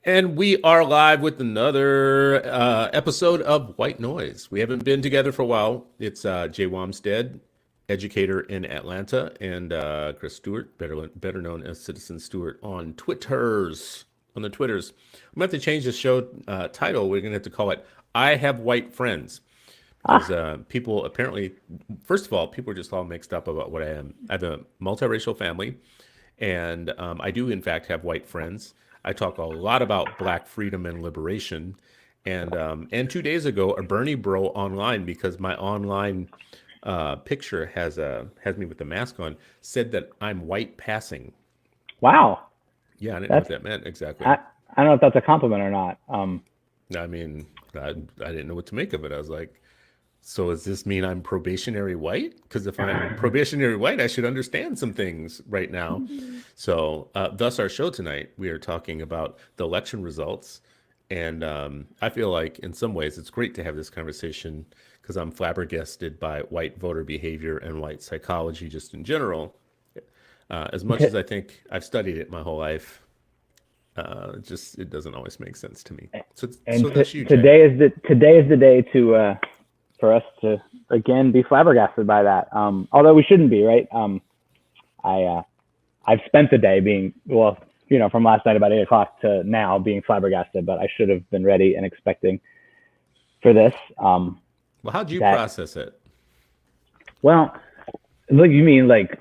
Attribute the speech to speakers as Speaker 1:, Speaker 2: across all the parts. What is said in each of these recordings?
Speaker 1: And we are live with another episode of White Noise. We haven't been together for a while. It's Jay Wamstead, educator in Atlanta, and Chris Stewart, better known as Citizen Stewart on Twitters. On the Twitters, I'm going to have to change the show title. We're going to have to call it "I Have White Friends," because people apparently, first of all, people are just all mixed up about what I am. I have a multiracial family, and I do in fact have white friends. I talk a lot about Black freedom and liberation, and 2 days ago, a Bernie bro online, because my online picture has me with the mask on, said that I'm white passing.
Speaker 2: Wow.
Speaker 1: Yeah, I didn't know what that meant exactly.
Speaker 2: I don't know if that's a compliment or not.
Speaker 1: I mean, I didn't know what to make of it. I was like, so does this mean I'm probationary white? Because if I'm probationary white, I should understand some things right now. So thus our show tonight, we are talking about the election results. And I feel like in some ways it's great to have this conversation because I'm flabbergasted by white voter behavior and white psychology just in general. As much as I think I've studied it my whole life, it doesn't always make sense to me. So that's you, Jay.
Speaker 2: Today is the day to for us to again be flabbergasted by that. Although we shouldn't be, right? I've spent the day being, well, from last night about 8 o'clock to now being flabbergasted, but I should have been ready and expecting for this.
Speaker 1: Well, how'd you process it?
Speaker 2: Well, look, you mean like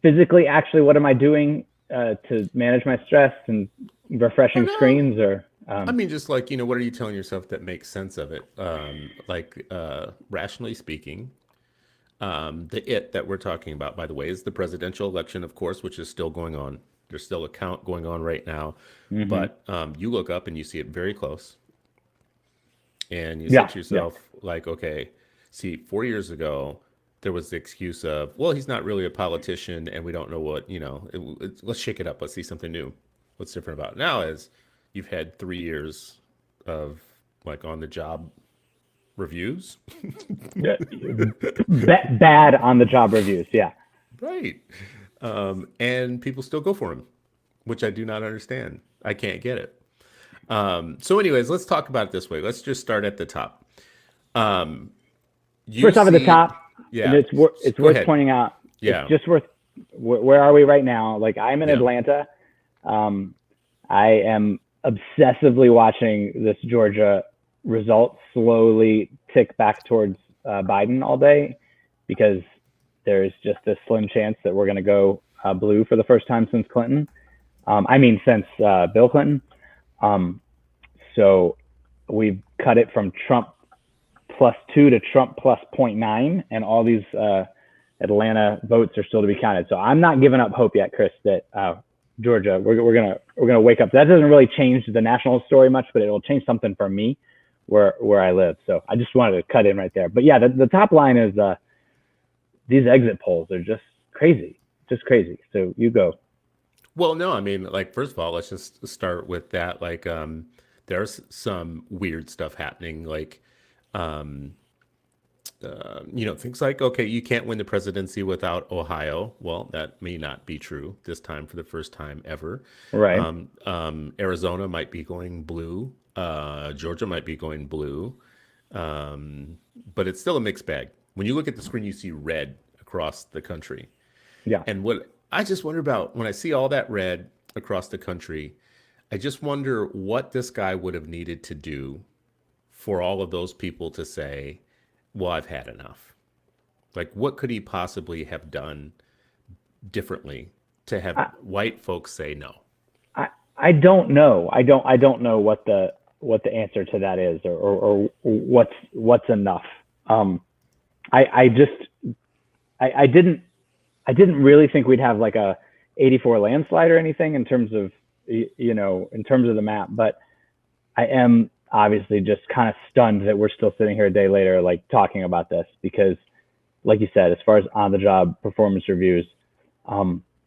Speaker 2: physically, actually, what am I doing to manage my stress and refreshing screens, or?
Speaker 1: I mean, just like, what are you telling yourself that makes sense of it? Rationally speaking, that we're talking about, by the way, is the presidential election, of course, which is still going on. There's still a count going on right now, but you look up and you see it very close. And you say to yourself, like, okay, see, 4 years ago, there was the excuse of, well, he's not really a politician and we don't know what, let's shake it up. Let's see something new. What's different about it now is you've had 3 years of like on the job reviews.
Speaker 2: Bad on the job reviews. Yeah.
Speaker 1: Right. And people still go for him, which I do not understand. I can't get it. So anyways, let's talk about it this way. Let's just start at the top.
Speaker 2: First off at the top, it's worth pointing out. Yeah. It's just worth, where are we right now? Like, I'm in Atlanta. I am obsessively watching this Georgia result slowly tick back towards Biden all day, because there's just a slim chance that we're going to go blue for the first time since Clinton. Since Bill Clinton. So we've cut it from Trump +2 to Trump +0.9, and all these Atlanta votes are still to be counted. So I'm not giving up hope yet, Chris, that Georgia, we're gonna wake up. That doesn't really change the national story much, but it'll change something for me where I live. So I just wanted to cut in right there. But yeah, the top line is these exit polls are just crazy. So you go.
Speaker 1: Well, no, I mean, like, first of all, let's just start with that. Like, there's some weird stuff happening, like, things like, okay, you can't win the presidency without Ohio. Well, that may not be true this time for the first time ever.
Speaker 2: Right.
Speaker 1: Arizona might be going blue. Georgia might be going blue. But it's still a mixed bag. When you look at the screen, you see red across the country.
Speaker 2: Yeah.
Speaker 1: And what I just wonder about, when I see all that red across the country, I just wonder what this guy would have needed to do for all of those people to say, well, I've had enough. Like, what could he possibly have done differently to have white folks say no?
Speaker 2: I don't know. I don't know what the answer to that is, or what's enough. I didn't really think we'd have like a 84 landslide or anything in terms of the map, but I am obviously just kind of stunned that we're still sitting here a day later, like, talking about this, because like you said, as far as on the job performance reviews,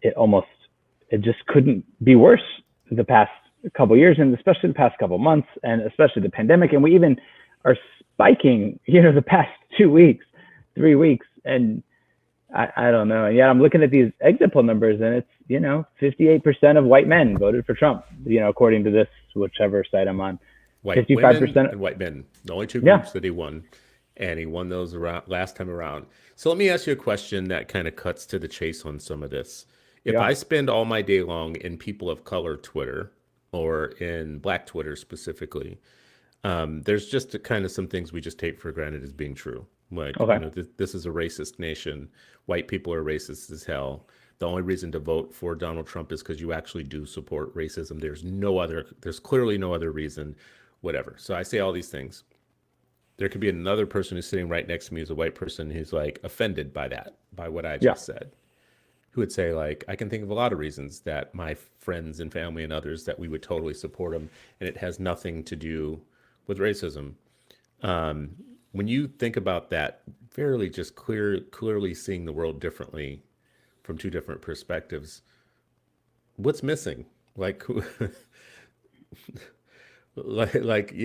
Speaker 2: it just couldn't be worse the past couple of years, and especially the past couple of months, and especially the pandemic. And we even are spiking, the past 2 weeks, 3 weeks. And I don't know. And yet I'm looking at these exit poll numbers, and it's 58% of white men voted for Trump. According to this, whichever site I'm on,
Speaker 1: White women
Speaker 2: 55%.
Speaker 1: and white men, the only two
Speaker 2: Yeah,
Speaker 1: groups that he won, and he won those around last time around. So let me ask you a question that kind of cuts to the chase on some of this. If
Speaker 2: yeah,
Speaker 1: I spend all my day long in people of color Twitter or in Black Twitter specifically, there's just kind of some things we just take for granted as being true. Like,
Speaker 2: okay,
Speaker 1: this is a racist nation. White people are racist as hell. The only reason to vote for Donald Trump is because you actually do support racism. There's clearly no other reason, whatever. So I say all these things. There could be another person who's sitting right next to me who's a white person who's like offended by that, by what I
Speaker 2: yeah,
Speaker 1: just said, who would say like, I can think of a lot of reasons that my friends and family and others that we would totally support them, and it has nothing to do with racism. When you think about that, fairly just clearly seeing the world differently from two different perspectives, what's missing? Like, like,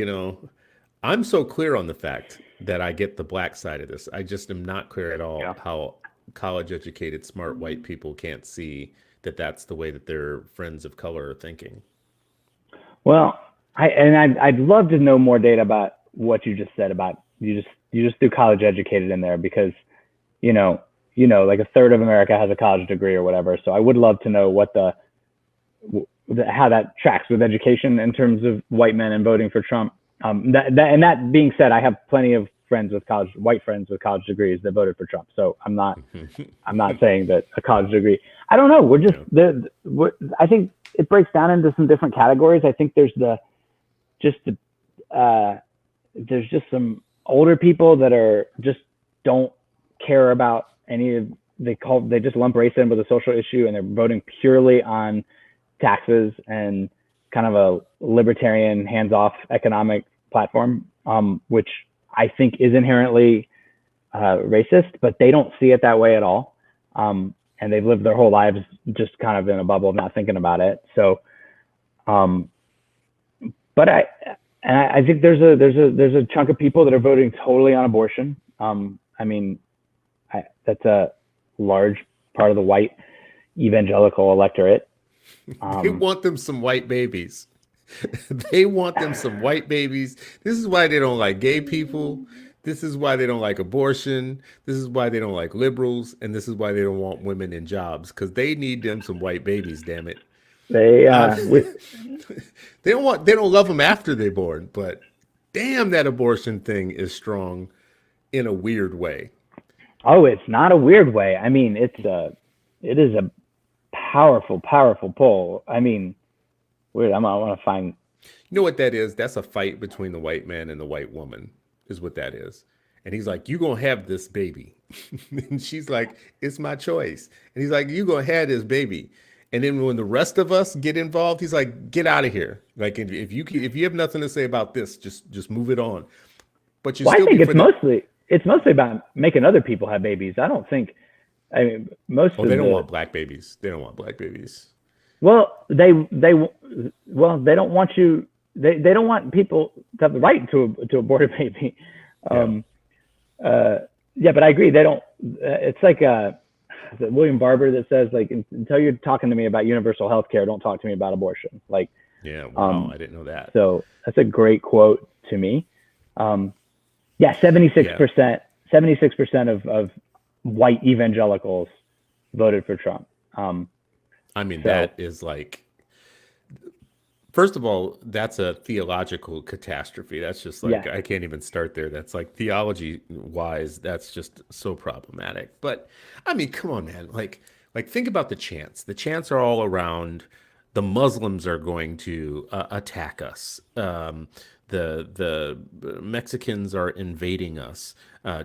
Speaker 1: I'm so clear on the fact that I get the black side of this. I just am not clear at all
Speaker 2: yeah.
Speaker 1: how college educated, smart white people can't see that that's the way that their friends of color are thinking.
Speaker 2: Well, I'd love to know more data about what you just said about you just threw college educated in there because like a third of America has a college degree or whatever. So I would love to know what how that tracks with education in terms of white men and voting for Trump. That being said, I have plenty of white friends with college degrees that voted for Trump. So I'm not saying that a college degree. I don't know. We're just I think it breaks down into some different categories. I think there's there's just some older people that are just don't care about any of they just lump race in with a social issue, and they're voting purely on taxes and kind of a libertarian hands-off economic platform, which I think is inherently racist, but they don't see it that way at all. And they've lived their whole lives just kind of in a bubble of not thinking about it. So, but I think there's a chunk of people that are voting totally on abortion. I mean, that's a large part of the white evangelical electorate.
Speaker 1: They want them some white babies. They want them some white babies. This is why they don't like gay people. This is why they don't like abortion. This is why they don't like liberals. And this is why they don't want women in jobs, because they need them some white babies, damn it.
Speaker 2: They
Speaker 1: They don't love them after they're born, but damn, that abortion thing is strong in a weird way.
Speaker 2: Oh, it's not a weird way. I mean, it is a powerful poll. I mean, weird. I want to find.
Speaker 1: You know what that is? That's a fight between the white man and the white woman, is what that is. And he's like, "You gonna have this baby," and she's like, "It's my choice." And he's like, "You gonna have this baby." And then when the rest of us get involved, he's like, "Get out of here!" Like, if you have nothing to say about this, just move it on. But you
Speaker 2: Well, I
Speaker 1: still
Speaker 2: think
Speaker 1: be for the.
Speaker 2: it's mostly about making other people have babies. I don't think. I mean, most
Speaker 1: Oh,
Speaker 2: of
Speaker 1: they don't
Speaker 2: the
Speaker 1: want black babies. They don't want black babies.
Speaker 2: well, they don't want you. They don't want people to have the right to abort a baby.
Speaker 1: Yeah.
Speaker 2: Yeah, but I agree. They don't. It's like William Barber that says like until you're talking to me about universal health care, don't talk to me about abortion. Like,
Speaker 1: Yeah. Wow. I didn't know that.
Speaker 2: so that's a great quote to me. Yeah, 76%, 76% of white evangelicals voted for Trump.
Speaker 1: I mean,
Speaker 2: So
Speaker 1: that is like, first of all, that's a theological catastrophe. That's just like,
Speaker 2: yeah,
Speaker 1: I can't even start there. That's like theology wise, that's just so problematic. But I mean, come on, man. Like think about the chants. The chants are all around. The Muslims are going to attack us. The Mexicans are invading us.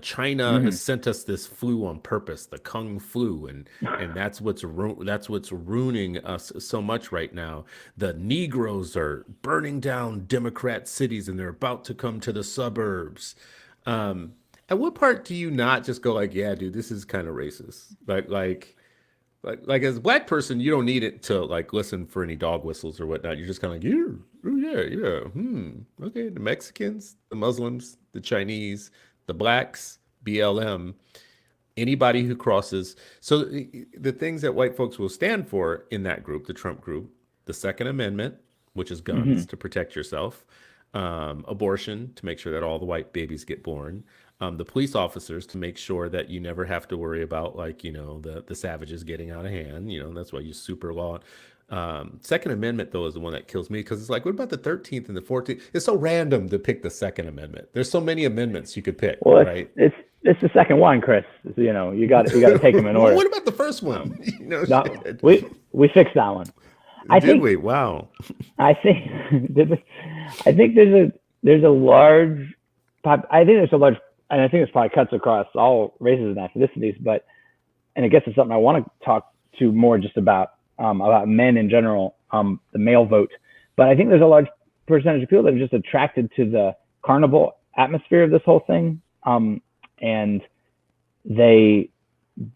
Speaker 1: China has sent us this flu on purpose, the Kung flu, and that's what's ruining us so much right now. The Negroes are burning down Democrat cities, and they're about to come to the suburbs. At what part do you not just go like, yeah, dude, this is kind of racist? Like as a black person, you don't need it to like listen for any dog whistles or whatnot. You're just kind of like, yeah, oh, yeah. Okay, the Mexicans, the Muslims, the Chinese, the blacks, BLM. Anybody who crosses, so the things that white folks will stand for in that group, the Trump group, the Second Amendment, which is
Speaker 2: Hmm.
Speaker 1: guns to protect yourself, abortion to make sure that all the white babies get born, the police officers to make sure that you never have to worry about like the savages getting out of hand. That's why you super law. Second Amendment though is the one that kills me because it's like, what about the 13th and the 14th? It's so random to pick the Second Amendment. There's so many amendments you could pick,
Speaker 2: Well,
Speaker 1: right?
Speaker 2: it's the second one, Chris. You got to take them in
Speaker 1: Well,
Speaker 2: order.
Speaker 1: what about the first one?
Speaker 2: Um, no,
Speaker 1: Shit.
Speaker 2: we fixed that one. I
Speaker 1: Did
Speaker 2: think
Speaker 1: we? Wow.
Speaker 2: I think I think there's a large I think there's a large, and I think this probably cuts across all races and ethnicities, but and I guess it's something I want to talk to more just about men in general, the male vote. But I think there's a large percentage of people that are just attracted to the carnival atmosphere of this whole thing, and they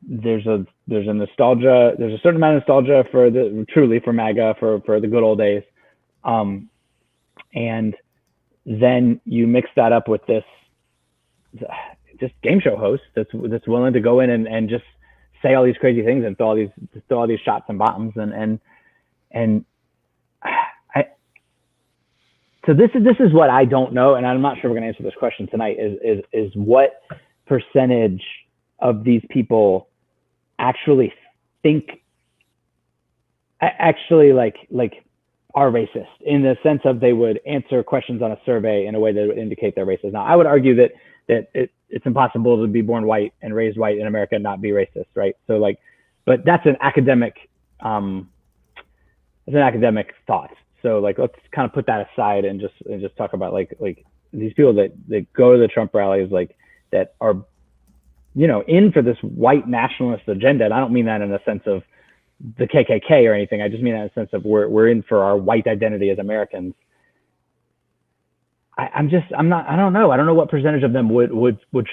Speaker 2: there's a nostalgia, there's a certain amount of nostalgia for for MAGA, for the good old days, and then you mix that up with this just game show host that's willing to go in and just say all these crazy things and throw all these shots and bombs and I so this is what I don't know, and I'm not sure we're going to answer this question tonight. Is what percentage of these people actually think actually like are racist in the sense of they would answer questions on a survey in a way that would indicate they're racist. Now, I would argue that it's impossible to be born white and raised white in America and not be racist, right? So like, but that's an academic thought. So like, let's kind of put that aside and just talk about like these people that go to the Trump rallies, like that are, in for this white nationalist agenda. And I don't mean that in the sense of the KKK or anything. I just mean that in the sense of we're in for our white identity as Americans. I don't know. I don't know what percentage of them would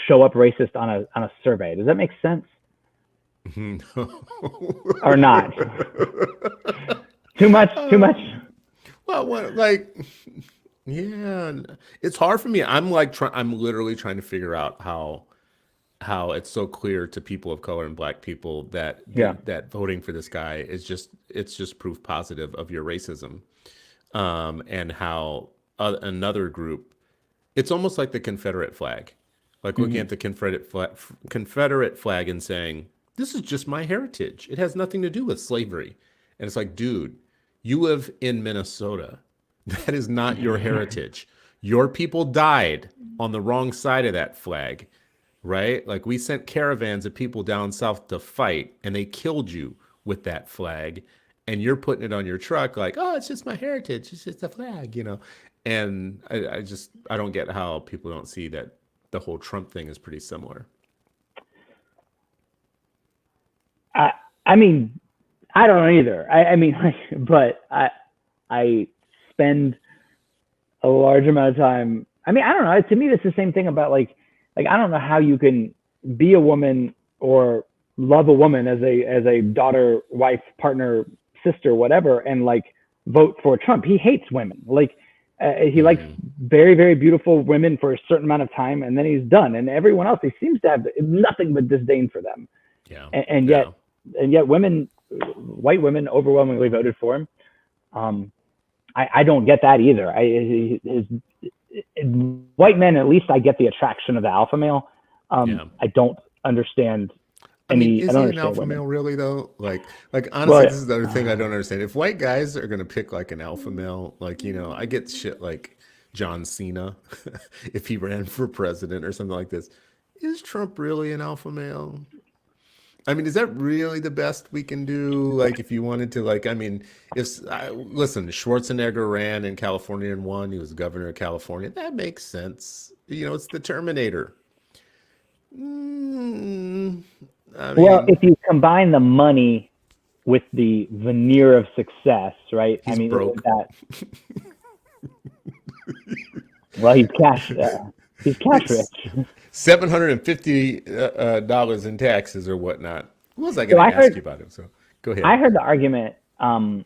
Speaker 2: show up racist on a survey. Does that make sense?
Speaker 1: No.
Speaker 2: Or not? Too much?
Speaker 1: Well, yeah, it's hard for me. I'm literally trying to figure out how it's so clear to people of color and black people that
Speaker 2: Yeah.
Speaker 1: that voting for this guy it's just proof positive of your racism. And how another group, it's almost like the Confederate flag, like looking
Speaker 2: Mm-hmm.
Speaker 1: at the Confederate flag and saying, this is just my heritage. It has nothing to do with slavery. And it's like, dude, you live in Minnesota. That is not your heritage. Your people died on the wrong side of that flag, right? Like we sent caravans of people down south to fight and they killed you with that flag. And you're putting it on your truck like, oh, it's just my heritage. It's just a flag. And I don't get how people don't see that the whole Trump thing is pretty similar.
Speaker 2: I mean, I don't know either. I mean, but I spend a large amount of time. I mean, I don't know. To me, it's the same thing about like I don't know how you can be a woman or love a woman as a daughter, wife, partner, sister, whatever, and like vote for Trump. He hates women. Like he likes
Speaker 1: Mm-hmm.
Speaker 2: very, very beautiful women for a certain amount of time, and then he's done. And everyone else, he seems to have nothing but disdain for them.
Speaker 1: Yeah.
Speaker 2: And
Speaker 1: Yeah.
Speaker 2: yet women, white women, overwhelmingly voted for him. I don't get that either. White men, at least I get the attraction of the alpha male.
Speaker 1: Yeah.
Speaker 2: I don't understand
Speaker 1: I mean,
Speaker 2: I
Speaker 1: is
Speaker 2: don't
Speaker 1: he an
Speaker 2: understand
Speaker 1: alpha
Speaker 2: women.
Speaker 1: male really though? Like
Speaker 2: Well,
Speaker 1: honestly, this is the other thing I don't understand. If white guys are gonna pick like an alpha male, like I get shit like John Cena, if he ran for president or something like this. Is Trump really an alpha male? I mean, is that really the best we can do? Like, if you wanted to, like, I mean, listen, Schwarzenegger ran in California and won. He was governor of California. That makes sense. It's the Terminator. Mm, I
Speaker 2: well,
Speaker 1: mean,
Speaker 2: if you combine the money with the veneer of success, right? I
Speaker 1: he's
Speaker 2: mean,
Speaker 1: broke.
Speaker 2: that well, he's cash
Speaker 1: It's
Speaker 2: rich.
Speaker 1: $750 in taxes or whatnot. What was I
Speaker 2: So
Speaker 1: going to ask you about him? So go ahead.
Speaker 2: I heard the argument. I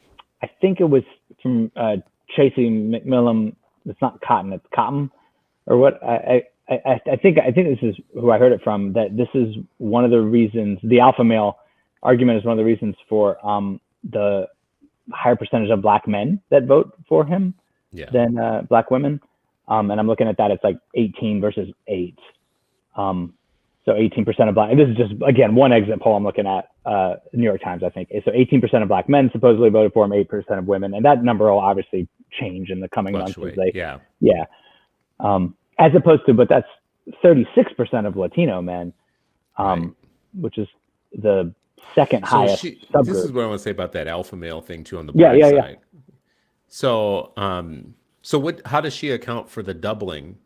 Speaker 2: think it was from Tracy McMillan. It's not Cotton. It's Cotton, or what? I think this is who I heard it from, that this is one of the reasons, the alpha male argument is one of the reasons for the higher percentage of black men that vote for him
Speaker 1: Yeah.
Speaker 2: than black women. And I'm looking at that, it's like 18 versus 8. So 18% of black, and this is just, again, one exit poll I'm looking at, New York Times, I think. So 18% of black men supposedly voted for him, 8% of women. And that number will obviously change in the coming months. Yeah. As opposed to, but that's 36% of Latino men,
Speaker 1: Right.
Speaker 2: which is the second
Speaker 1: So
Speaker 2: highest subgroup.
Speaker 1: this is what I want to say about that alpha male thing too on the black side. So, how does she account for the doubling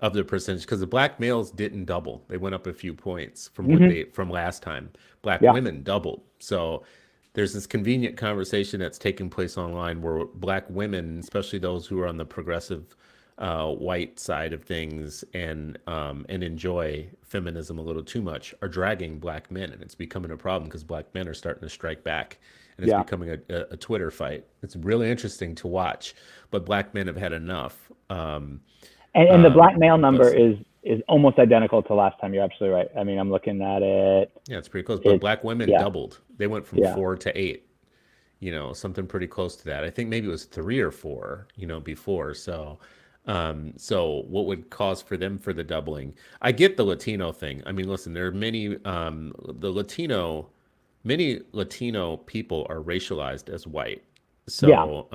Speaker 1: of the percentage? Because the black males didn't double; they went up a few points from from last time. Black women doubled. So there's this convenient conversation that's taking place online where black women, especially those who are on the progressive white side of things and enjoy feminism a little too much, are dragging black men, and it's becoming a problem because black men are starting to strike back, and it's becoming a Twitter fight. It's really interesting to watch, but black men have had enough. And
Speaker 2: the black male number is almost identical to last time. You're absolutely right. I mean, I'm looking at it.
Speaker 1: Yeah, it's pretty close. But black women doubled. They went from 4 to 8. Something pretty close to that. I think maybe it was 3 or 4. Before. So what would cause for them for the doubling? I get the Latino thing. I mean, listen, there are many many Latino people are racialized as white. So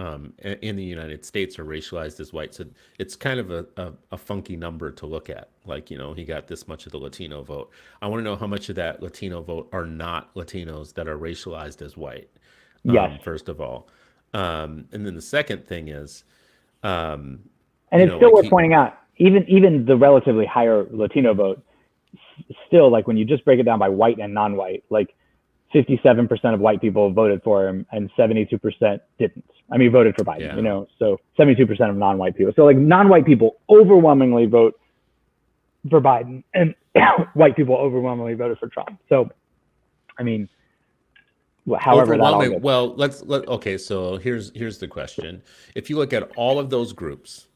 Speaker 1: in the United States are racialized as white. So it's kind of a funky number to look at. Like, he got this much of the Latino vote. I want to know how much of that Latino vote are not Latinos that are racialized as white. First of all. And then the second thing is,
Speaker 2: and it's still worth pointing out, even the relatively higher Latino vote, still, like when you just break it down by white and non-white, like 57% of white people voted for him and 72% didn't. I mean, voted for Biden, so 72% of non-white people. So like non-white people overwhelmingly vote for Biden and white people overwhelmingly voted for Trump. So, I mean, however that all goes.
Speaker 1: Well, okay, so here's the question. If you look at all of those groups,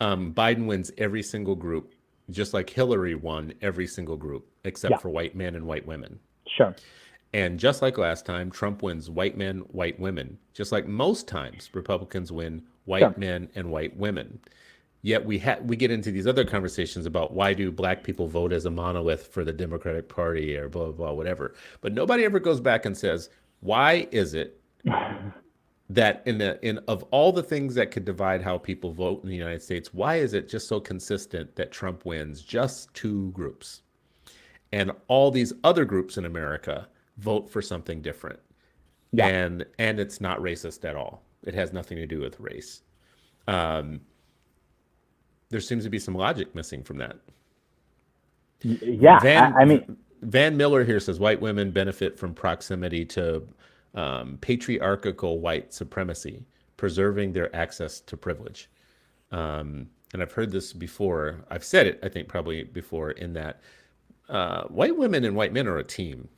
Speaker 1: Biden wins every single group, just like Hillary won every single group, except for white men and white women.
Speaker 2: Sure.
Speaker 1: And just like last time, Trump wins white men, white women. Just like most times, Republicans win white men and white women. Yet we get into these other conversations about why do black people vote as a monolith for the Democratic Party or blah, blah, blah, whatever. But nobody ever goes back and says, why is it that in of all the things that could divide how people vote in the United States, why is it just so consistent that Trump wins just 2 groups? And all these other groups in America vote for something different. And it's not racist at all. It has nothing to do with race. There seems to be some logic missing from that.
Speaker 2: I mean,
Speaker 1: Van Miller here says white women benefit from proximity to patriarchal white supremacy, preserving their access to privilege. And I've heard this before. I've said it, I think, probably before, in that white women and white men are a team.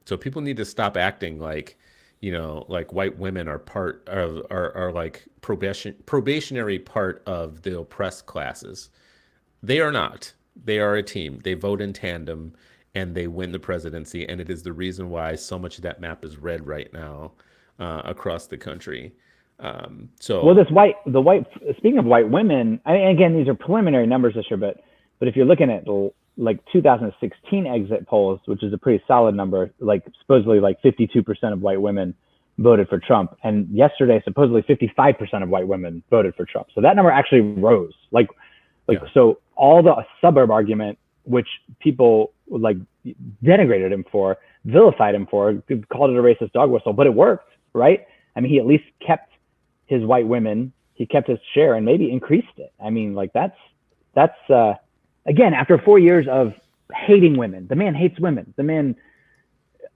Speaker 1: So people need to stop acting like, like white women are part of, are like probationary part of the oppressed classes. They are not. They are a team. They vote in tandem and they win the presidency. And it is the reason why so much of that map is red right now across the country.
Speaker 2: Well, speaking of white women, I mean, again, these are preliminary numbers this year, but if you're looking at like 2016 exit polls, which is a pretty solid number, like supposedly like 52% of white women voted for Trump. And yesterday, supposedly 55% of white women voted for Trump. So that number actually rose. So all the suburb argument, which people like denigrated him for, vilified him for, called it a racist dog whistle, but it worked, right? I mean, he at least kept his white women, he kept his share and maybe increased it. I mean, like that's again, after 4 years of hating women, the man hates women. The man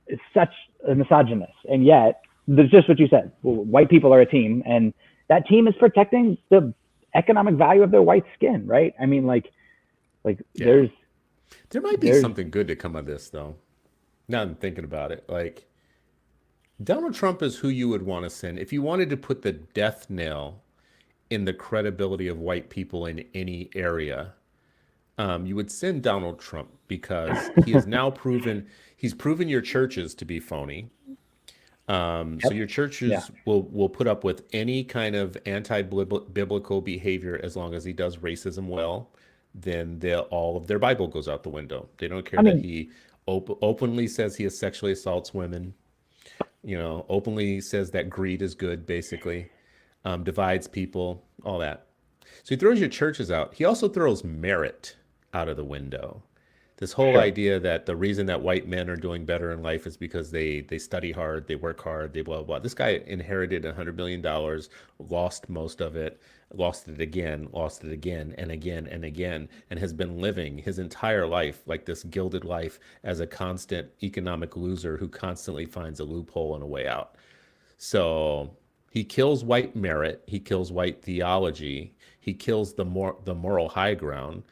Speaker 2: is such a misogynist. And yet, there's just what you said. White people are a team, and that team is protecting the economic value of their white skin, right? I mean, there
Speaker 1: might be something good to come of this, though. Now I'm thinking about it. Like, Donald Trump is who you would want to send. If you wanted to put the death knell in the credibility of white people in any area, You would send Donald Trump because he has now he's proven your churches to be phony. So
Speaker 2: Yep.
Speaker 1: your
Speaker 2: Yeah.
Speaker 1: churches will put up with any kind of anti-biblical behavior as long as he does racism well. Then all of their Bible goes out the window. They don't care
Speaker 2: I
Speaker 1: that
Speaker 2: mean,
Speaker 1: he openly says he sexually assaults women. Openly says that greed is good, basically, divides people, all that. So he throws your churches out. He also throws merit out of the window. This whole
Speaker 2: sure.
Speaker 1: idea that the reason that white men are doing better in life is because they study hard, they work hard, they blah blah blah. This guy inherited $100 million, lost most of it, lost it again and again and again, and has been living his entire life like this gilded life as a constant economic loser who constantly finds a loophole and a way out. So he kills white merit, he kills white theology, he kills the moral high ground.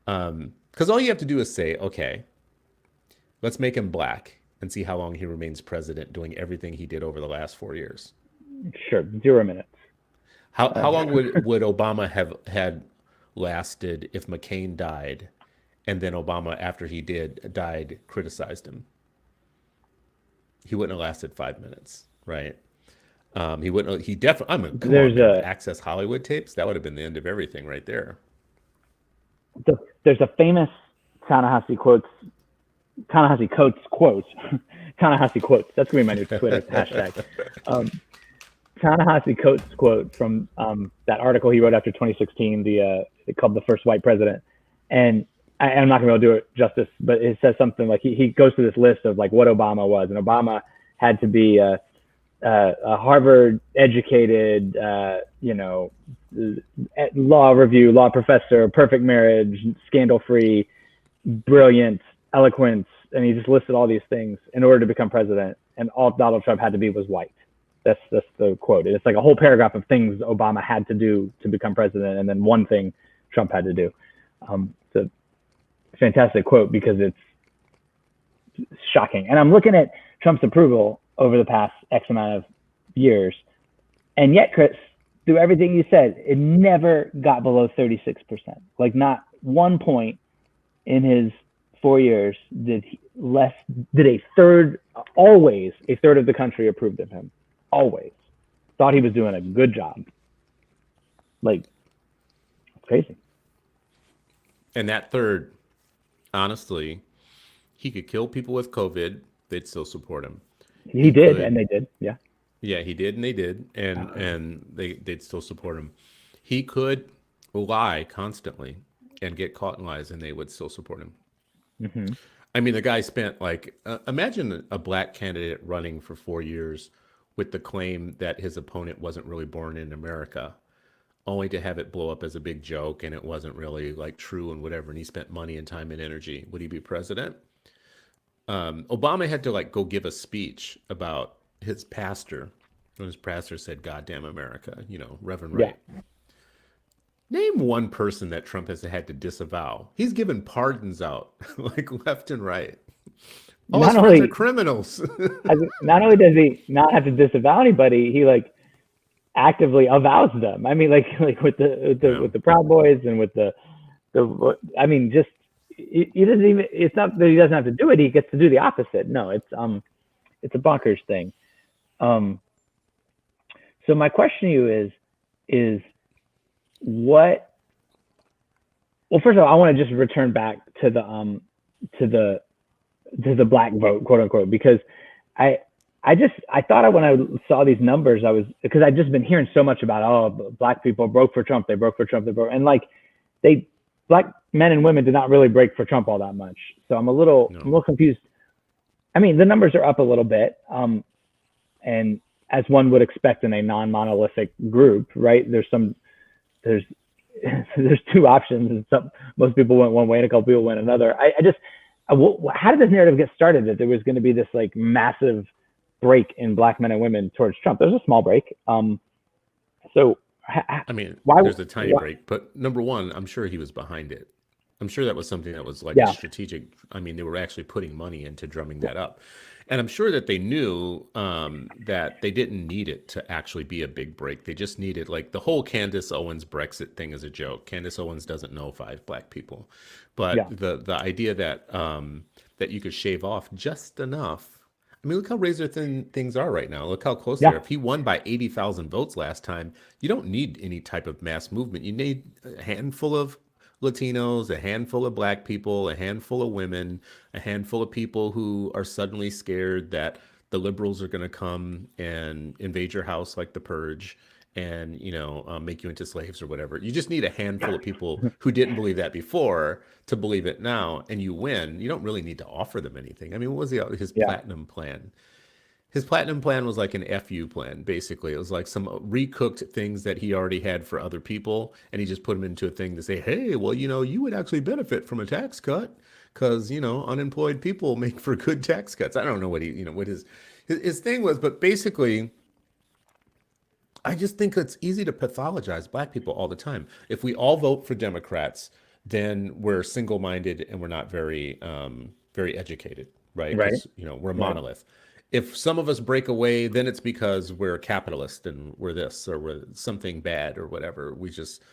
Speaker 1: Because all you have to do is say, okay, let's make him black and see how long he remains president, doing everything he did over the last 4 years.
Speaker 2: Sure. 0 minutes.
Speaker 1: How long would Obama have had lasted if McCain died, and then Obama, after he died, criticized him? He wouldn't have lasted 5 minutes, right? He wouldn't. He definitely. I mean, come on,
Speaker 2: There's
Speaker 1: man.
Speaker 2: a
Speaker 1: The Access Hollywood tapes. That would have been the end of everything, right there.
Speaker 2: there's a famous Ta-Nehisi quotes, Ta-Nehisi quotes, Ta-Nehisi quotes. That's gonna be my new Twitter hashtag. Um, Ta-Nehisi quote from that article he wrote after 2016, called "The First White President," and I'm not gonna be able to do it justice, but it says something like he goes through this list of like what Obama was, and Obama had to be a Harvard educated, law professor, perfect marriage, scandal free, brilliant, eloquent, and he just listed all these things in order to become president. And all Donald Trump had to be was white. That's the quote. It's like a whole paragraph of things Obama had to do to become president, and then one thing Trump had to do. It's a fantastic quote because it's shocking. And I'm looking at Trump's approval over the past X amount of years, and yet, Chris, through everything you said, it never got below 36%. Like not one point in his 4 years always a third of the country approved of him. Always thought he was doing a good job. Like, it's crazy.
Speaker 1: And that third, honestly, he could kill people with COVID. They'd still support him.
Speaker 2: He did, and they did. Yeah.
Speaker 1: Yeah, he did, and they did, and they'd still support him. He could lie constantly and get caught in lies, and they would still support him.
Speaker 2: Mm-hmm.
Speaker 1: I mean, the guy spent imagine a black candidate running for 4 years with the claim that his opponent wasn't really born in America, only to have it blow up as a big joke and it wasn't really like true and whatever. And he spent money and time and energy. Would he be president? Obama had to like go give a speech about his pastor when his pastor said, "Goddamn America," Reverend Wright.
Speaker 2: Yeah.
Speaker 1: Name one person that Trump has had to disavow. He's given pardons out like left and right. All his friends are criminals.
Speaker 2: Not only does he not have to disavow anybody, he like actively avows them. I mean, like with the Proud Boys and with the I mean, just he doesn't even. It's not that he doesn't have to do it; he gets to do the opposite. No, it's a bonkers thing. So my question to you is what? Well, first of all, I want to just return back to the black vote, quote unquote, because I thought when I saw these numbers, because I'd just been hearing so much about, black people broke for Trump, and like black men and women did not really break for Trump all that much. So I'm a little confused. I mean, the numbers are up a little bit, and as one would expect in a non-monolithic group, right? There's two options, and most people went one way and a couple people went another. How did this narrative get started that there was going to be this like massive break in black men and women towards Trump? There's a small break. So
Speaker 1: I mean, there's a tiny break, but number one, I'm sure he was behind it. I'm sure that was something that was like strategic. I mean, they were actually putting money into drumming that up. And I'm sure that they knew that they didn't need it to actually be a big break. They just needed, like, the whole Candace Owens Brexit thing is a joke. Candace Owens doesn't know 5 black people, but
Speaker 2: Yeah.
Speaker 1: the idea that that you could shave off just enough. I mean, look how razor thin things are right now. Look how close they are.
Speaker 2: Yeah.
Speaker 1: If he won by 80,000 votes last time, you don't need any type of mass movement. You need a handful of Latinos, a handful of black people, a handful of women, a handful of people who are suddenly scared that the liberals are going to come and invade your house like the purge and, make you into slaves or whatever. You just need a handful of people who didn't believe that before to believe it now, and you win. You don't really need to offer them anything. I mean, what was his
Speaker 2: Yeah.
Speaker 1: platinum plan? His platinum plan was like an FU plan, basically. It was like some recooked things that he already had for other people, and he just put them into a thing to say, hey, well, you would actually benefit from a tax cut because, unemployed people make for good tax cuts. I don't know what what his thing was, but basically, I just think it's easy to pathologize black people all the time. If we all vote for Democrats, then we're single-minded and we're not very educated, right?
Speaker 2: Right.
Speaker 1: Because we're a
Speaker 2: Right.
Speaker 1: monolith. If some of us break away, then it's because we're capitalist and we're this or we're something bad or whatever. We just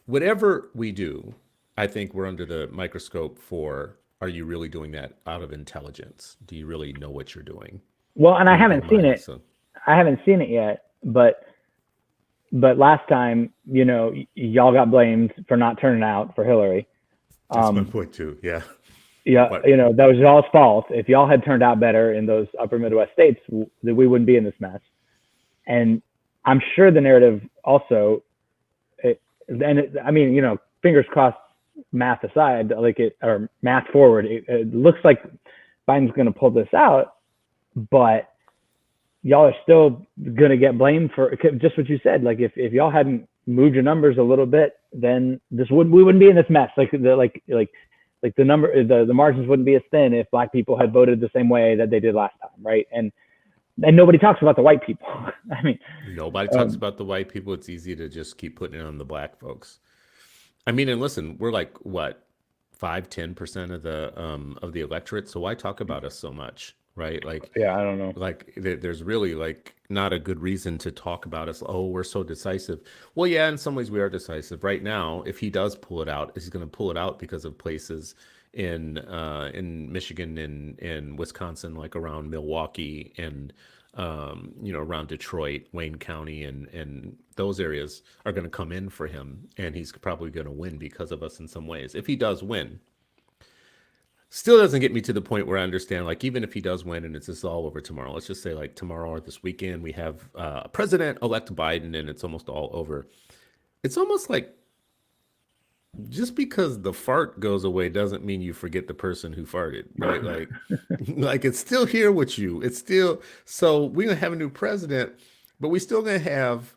Speaker 1: whatever we do, I think we're under the microscope for, are you really doing that out of intelligence? Do you really know what you're doing?
Speaker 2: Well, and I
Speaker 1: In
Speaker 2: haven't seen
Speaker 1: mind,
Speaker 2: it.
Speaker 1: so
Speaker 2: I haven't seen it yet, but last time, y'all got blamed for not turning out for Hillary.
Speaker 1: that's my
Speaker 2: Um,
Speaker 1: point too. Yeah.
Speaker 2: yeah,
Speaker 1: What?
Speaker 2: that was y'all's fault. If y'all had turned out better in those upper Midwest states, that we wouldn't be in this mess. And I'm sure the narrative also, I mean, fingers crossed, math aside, or math forward, it looks like Biden's going to pull this out, but y'all are still going to get blamed for just what you said. Like if y'all hadn't moved your numbers a little bit, then we wouldn't be in this mess. Like the margins wouldn't be as thin if black people had voted the same way that they did last time, right? And nobody talks about the white people. I mean,
Speaker 1: Nobody talks about the white people. It's easy to just keep putting it on the black folks. I mean, and listen, we're like what, 5-10% of the electorate. So why talk about us so much, right?
Speaker 2: yeah, I don't know.
Speaker 1: There's really like not a good reason to talk about us. Oh, we're so decisive. Well, yeah, in some ways we are decisive. Right now, if he does pull it out, he's going to pull it out because of places in Michigan and Wisconsin, like around Milwaukee and around Detroit, Wayne County, and those areas are going to come in for him, and he's probably going to win because of us in some ways. If he does win, still doesn't get me to the point where I understand, like, even if he does win and it's just all over tomorrow, let's just say like tomorrow or this weekend, we have President-elect Biden and it's almost all over. It's almost like just because the fart goes away doesn't mean you forget the person who farted, right? Like it's still here with you. It's still, so we're gonna have a new president, but we still gonna have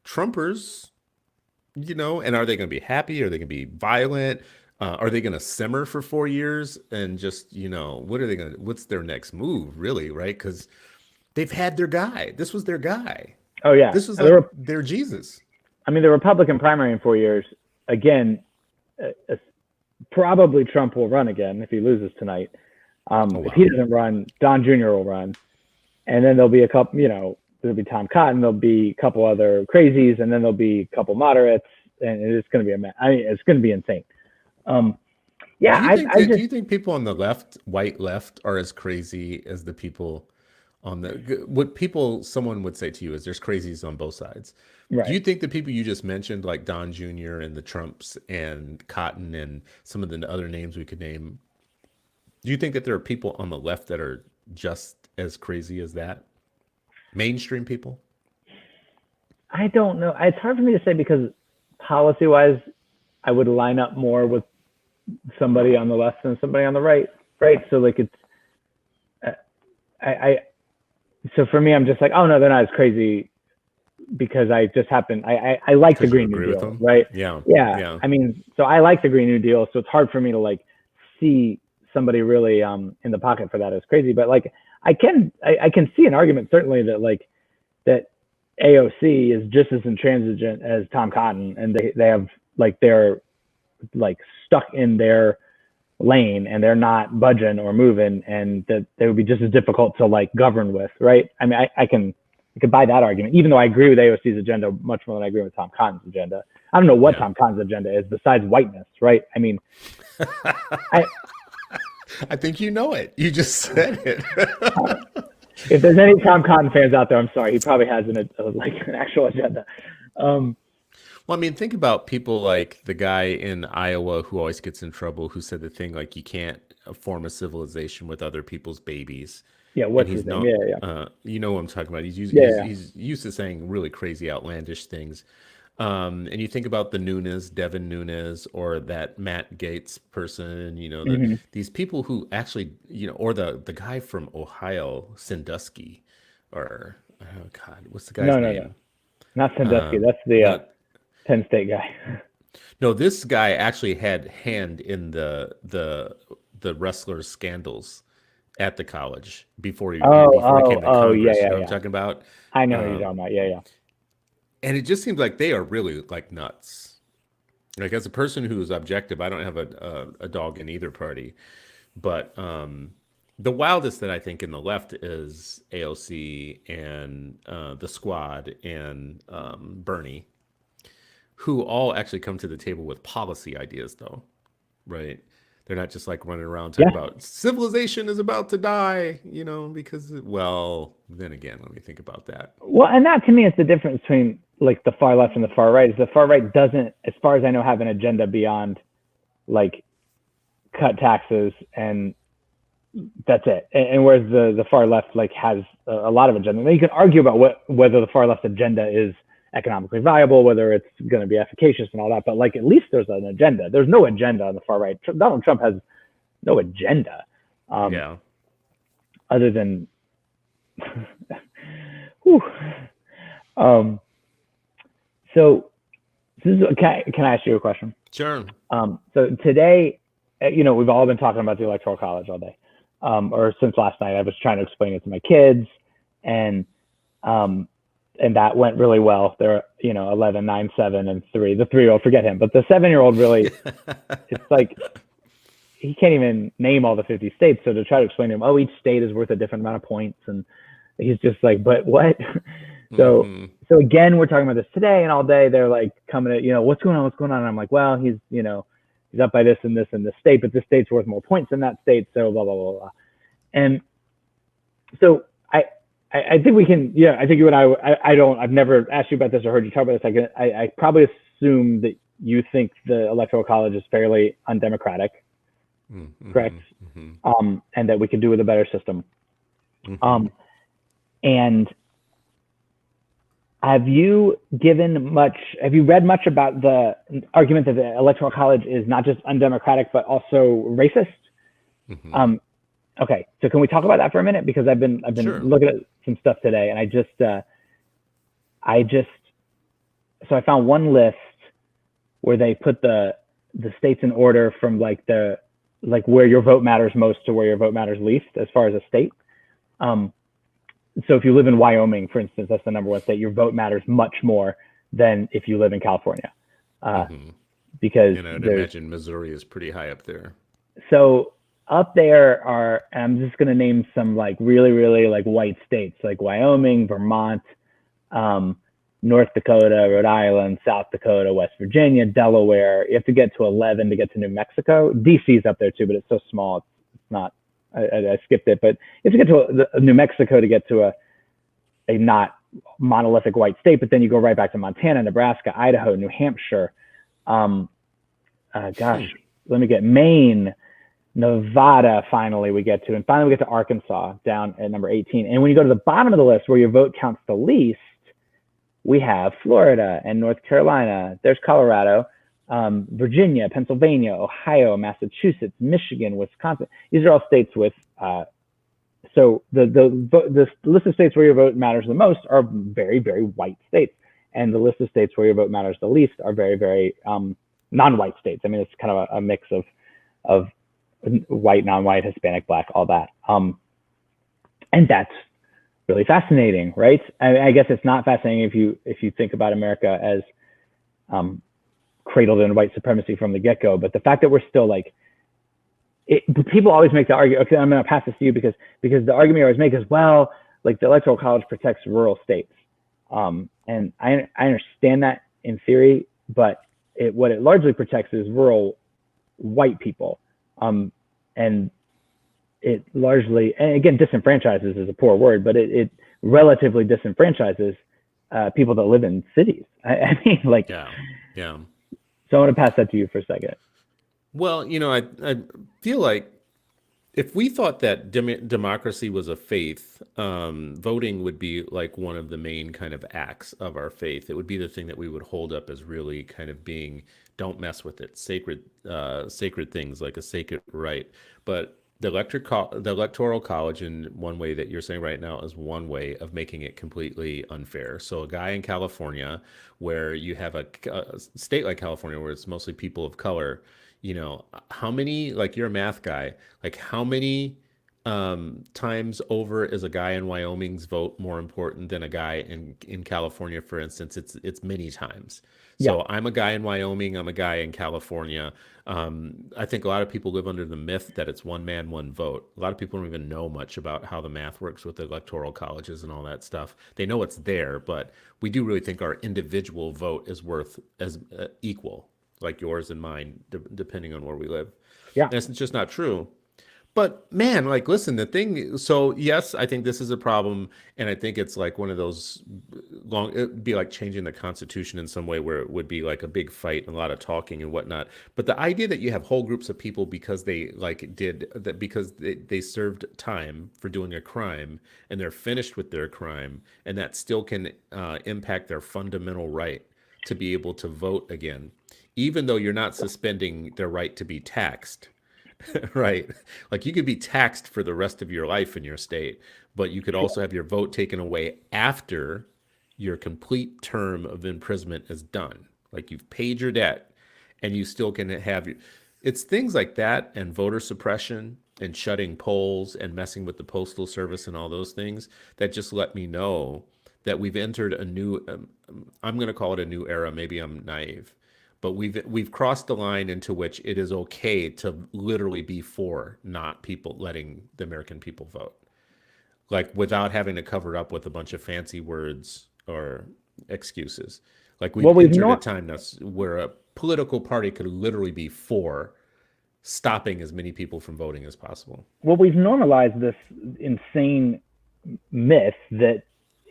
Speaker 1: Trumpers, and are they gonna be happy? Are they gonna be violent? Are they gonna simmer for 4 years and just, what are they gonna? What's their next move, really, right? Because they've had their guy. This was their guy.
Speaker 2: Oh yeah,
Speaker 1: This was like their Jesus.
Speaker 2: I mean, the Republican primary in 4 years. Again, probably Trump will run again if he loses tonight.
Speaker 1: Oh, wow.
Speaker 2: If he doesn't run, Don Jr. will run, and then there'll be a couple. There'll be Tom Cotton, there'll be a couple other crazies, and then there'll be a couple moderates, and it's going to be a mess. I mean, it's going to be insane. Yeah,
Speaker 1: do you think people on the left, white left, are as crazy as the people on someone would say to you is there's crazies on both sides.
Speaker 2: right.
Speaker 1: Do you think the people you just mentioned, like Don Jr. and the Trumps and Cotton and some of the other names we could name, do you think that there are people on the left that are just as crazy as that? Mainstream people?
Speaker 2: I don't know. It's hard for me to say because policy-wise, I would line up more with somebody on the left than somebody on the right. Right. So like so for me, I'm just like, oh no, they're not as crazy because I just happen. I like the Green New Deal, right?
Speaker 1: Yeah.
Speaker 2: I mean, so I like the Green New Deal, so it's hard for me to like see somebody really in the pocket for that as crazy. But like I can see an argument certainly that AOC is just as intransigent as Tom Cotton, and they have like they're like stuck in their lane and they're not budging or moving, and that they would be just as difficult to like govern with, right? I mean, I could buy that argument, even though I agree with AOC's agenda much more than I agree with Tom Cotton's agenda. I don't know what Tom Cotton's agenda is besides whiteness, right? I mean,
Speaker 1: I think you know it. You just said it.
Speaker 2: If there's any Tom Cotton fans out there, I'm sorry. He probably has an actual agenda.
Speaker 1: Well, I mean, think about people like the guy in Iowa who always gets in trouble, who said the thing like you can't form a civilization with other people's babies.
Speaker 2: Yeah, what's his name?
Speaker 1: You know what I'm talking about. He's used to saying really crazy, outlandish things. And you think about the Devin Nunes, or that Matt Gaetz person, these people who actually, or the guy from Ohio, Sandusky, or, oh God, what's the guy's name?
Speaker 2: No. Not Sandusky. That's the Penn State guy.
Speaker 1: No, this guy actually had hand in the wrestler's scandals at the college before he came to Congress. You know what I'm talking about?
Speaker 2: I know who you're talking about. Yeah.
Speaker 1: And it just seems like they are really like nuts. Like, as a person who is objective, I don't have a dog in either party, but the wildest that I think in the left is AOC and the Squad and Bernie, who all actually come to the table with policy ideas, though, right? They're not just like running around talking about civilization is about to die, because, well, then again, let me think about that.
Speaker 2: Well, and that to me is the difference between like the far left and the far right. Is the far right doesn't, as far as I know, have an agenda beyond like cut taxes and that's it. And whereas the far left like has a lot of agenda. Now you can argue about whether the far left agenda is economically viable, whether it's going to be efficacious and all that, but like at least there's an agenda. There's no agenda on the far right. Donald Trump has no agenda other than so this is, can I ask you a question?
Speaker 1: Sure.
Speaker 2: So today, we've all been talking about the Electoral College all day, or since last night. I was trying to explain it to my kids, and that went really well. They're 11, 9, 7, and 3. The 3-year-old, forget him, but the 7-year-old really, it's like he can't even name all the 50 states. So to try to explain to him, each state is worth a different amount of points, and he's just like, but what? So again, we're talking about this today, and all day they're like coming at, what's going on? And I'm like, well, he's up by this and this and this state, but this state's worth more points than that state, so blah blah blah blah. And so I think we can, I think you and I've never asked you about this or heard you talk about this. I probably assume that you think the Electoral College is fairly undemocratic, correct? And that we could do with a better system. And have you read much about the argument that the Electoral College is not just undemocratic, but also racist? Okay, so can we talk about that for a minute? Because I've been sure. looking at some stuff today, and so I found one list where they put the states in order from like where your vote matters most to where your vote matters least as far as a state. So if you live in Wyoming, for instance, that's the #1 state, your vote matters much more than if you live in California. Because
Speaker 1: I'd imagine Missouri is pretty high up there.
Speaker 2: So up there are, and I'm just going to name some like really, really like white states, like Wyoming, Vermont, North Dakota, Rhode Island, South Dakota, West Virginia, Delaware. You have to get to 11 to get to New Mexico. DC's up there too, but it's so small. It's not, I skipped it, but you have to get to New Mexico to get to a not monolithic white state, but then you go right back to Montana, Nebraska, Idaho, New Hampshire. Let me get Maine, Nevada, finally we get to, and finally we get to Arkansas down at number 18. And when you go to the bottom of the list where your vote counts the least, we have Florida and North Carolina. There's Colorado, Virginia, Pennsylvania, Ohio, Massachusetts, Michigan, Wisconsin. These are all states with, so the list of states where your vote matters the most are very, very white states. And the list of states where your vote matters the least are very, very non-white states. I mean, it's kind of a mix of white, non-white, Hispanic, Black, all that. And that's really fascinating, right? I guess it's not fascinating if you think about America as cradled in white supremacy from the get-go, but the fact that we're still like people always make the argument. Okay, I'm going to pass this to you because the argument you always make is, well, like the Electoral College protects rural states, and I understand that in theory, but what it largely protects is rural white people, and it largely, and again, disenfranchises is a poor word, but it relatively disenfranchises people that live in cities. I mean, like,
Speaker 1: Yeah.
Speaker 2: So I want to pass that to you for a second.
Speaker 1: Well, I feel like if we thought that democracy was a faith, voting would be like one of the main kind of acts of our faith. It would be the thing that we would hold up as really kind of being, don't mess with it, sacred things, like a sacred right. But the electoral college, in one way that you're saying right now, is one way of making it completely unfair. So a guy in California, where you have a state like California, where it's mostly people of color, how many, like, you're a math guy, like how many times over is a guy in Wyoming's vote more important than a guy in California, for instance? It's many times. So
Speaker 2: Yeah.
Speaker 1: I'm a guy in Wyoming, I'm a guy in California. I think a lot of people live under the myth that it's one man, one vote. A lot of people don't even know much about how the math works with the electoral colleges and all that stuff. They know it's there, but we do really think our individual vote is worth as equal, like yours and mine, depending on where we live.
Speaker 2: Yeah.
Speaker 1: And it's just not true. But man, like, listen, the thing, so yes, I think this is a problem. And I think it's like one of those it'd be like changing the Constitution in some way, where it would be like a big fight and a lot of talking and whatnot. But the idea that you have whole groups of people because they because they served time for doing a crime and they're finished with their crime, and that still can impact their fundamental right to be able to vote again, even though you're not suspending their right to be taxed. Right. Like, you could be taxed for the rest of your life in your state, but you could also have your vote taken away after your complete term of imprisonment is done. Like, you've paid your debt and you still can have it's things like that, and voter suppression and shutting polls and messing with the postal service and all those things that just let me know that we've entered a new I'm going to call it a new era. Maybe I'm naive, but we've crossed the line into which it is okay to literally be for not people letting the American people vote, like, without having to cover it up with a bunch of fancy words or excuses. Like, we've entered a time now where a political party could literally be for stopping as many people from voting as possible.
Speaker 2: Well, we've normalized this insane myth that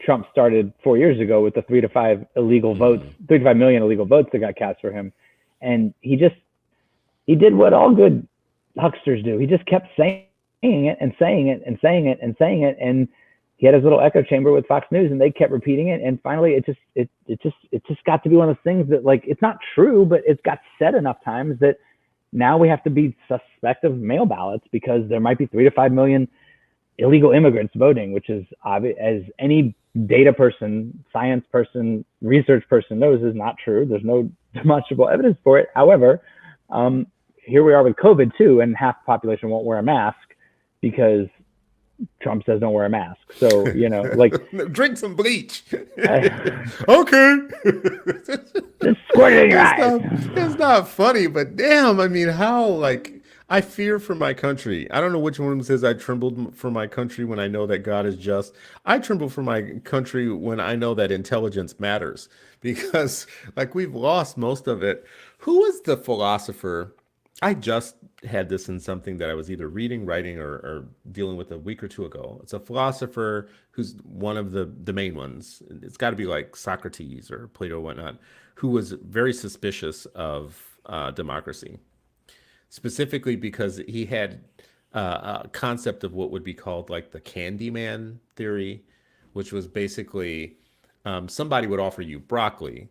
Speaker 2: Trump started 4 years ago with the 3 to 5 illegal votes, 3 to 5 million illegal votes that got cast for him. And he did what all good hucksters do. He just kept saying it and saying it and saying it and saying it. And he had his little echo chamber with Fox News, and they kept repeating it. And finally it just got to be one of those things that, like, it's not true, but it's got said enough times that now we have to be suspect of mail ballots because there might be 3 to 5 million illegal immigrants voting, which is obvious, as any data person, science person, research person knows, is not true. There's no demonstrable evidence for it. However, here we are with COVID too, and half the population won't wear a mask because Trump says don't wear a mask. So, like,
Speaker 1: drink some bleach.
Speaker 2: Okay. Just squirt it in your eyes.
Speaker 1: It's not funny, but damn, I mean, how, like, I fear for my country. I don't know which one of them says I trembled for my country when I know that God is just. I tremble for my country when I know that intelligence matters, because, like, we've lost most of it. Who was the philosopher? I just had this in something that I was either reading, writing, or dealing with a week or two ago. It's a philosopher who's one of the main ones. It's got to be like Socrates or Plato or whatnot, who was very suspicious of democracy, specifically because he had a concept of what would be called like the Candyman Theory, which was basically somebody would offer you broccoli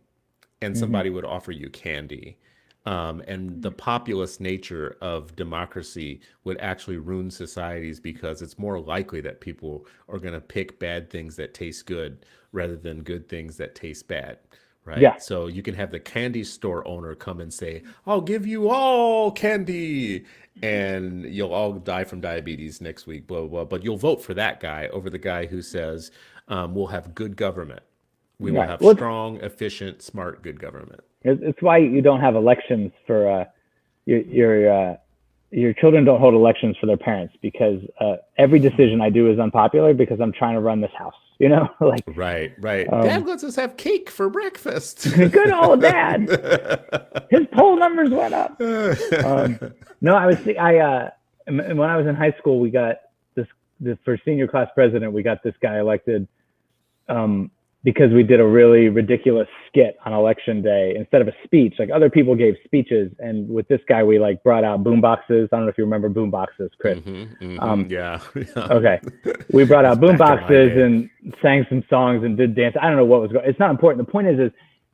Speaker 1: and somebody would offer you candy. And the populist nature of democracy would actually ruin societies, because it's more likely that people are going to pick bad things that taste good rather than good things that taste bad. Right.
Speaker 2: Yeah.
Speaker 1: So you can have the candy store owner come and say, I'll give you all candy and you'll all die from diabetes next week, blah, blah, blah. But you'll vote for that guy over the guy who says, we'll have good government. We will have strong, efficient, smart, good government.
Speaker 2: It's why you don't have elections for your your children don't hold elections for their parents, because every decision I do is unpopular because I'm trying to run this house. Like
Speaker 1: Right. Dad lets us have cake for breakfast.
Speaker 2: good old dad. His poll numbers went up. No, when I was in high school, we got for senior class president, we got this guy elected because we did a really ridiculous skit on election day. Instead of a speech, like other people gave speeches, and with this guy, we like brought out boomboxes. I don't know if you remember boomboxes, Chris.
Speaker 1: Yeah.
Speaker 2: Okay. We brought out
Speaker 1: Back in my
Speaker 2: boomboxes
Speaker 1: day.
Speaker 2: and sang some songs and did dance. I don't know what was going. It's not important. The point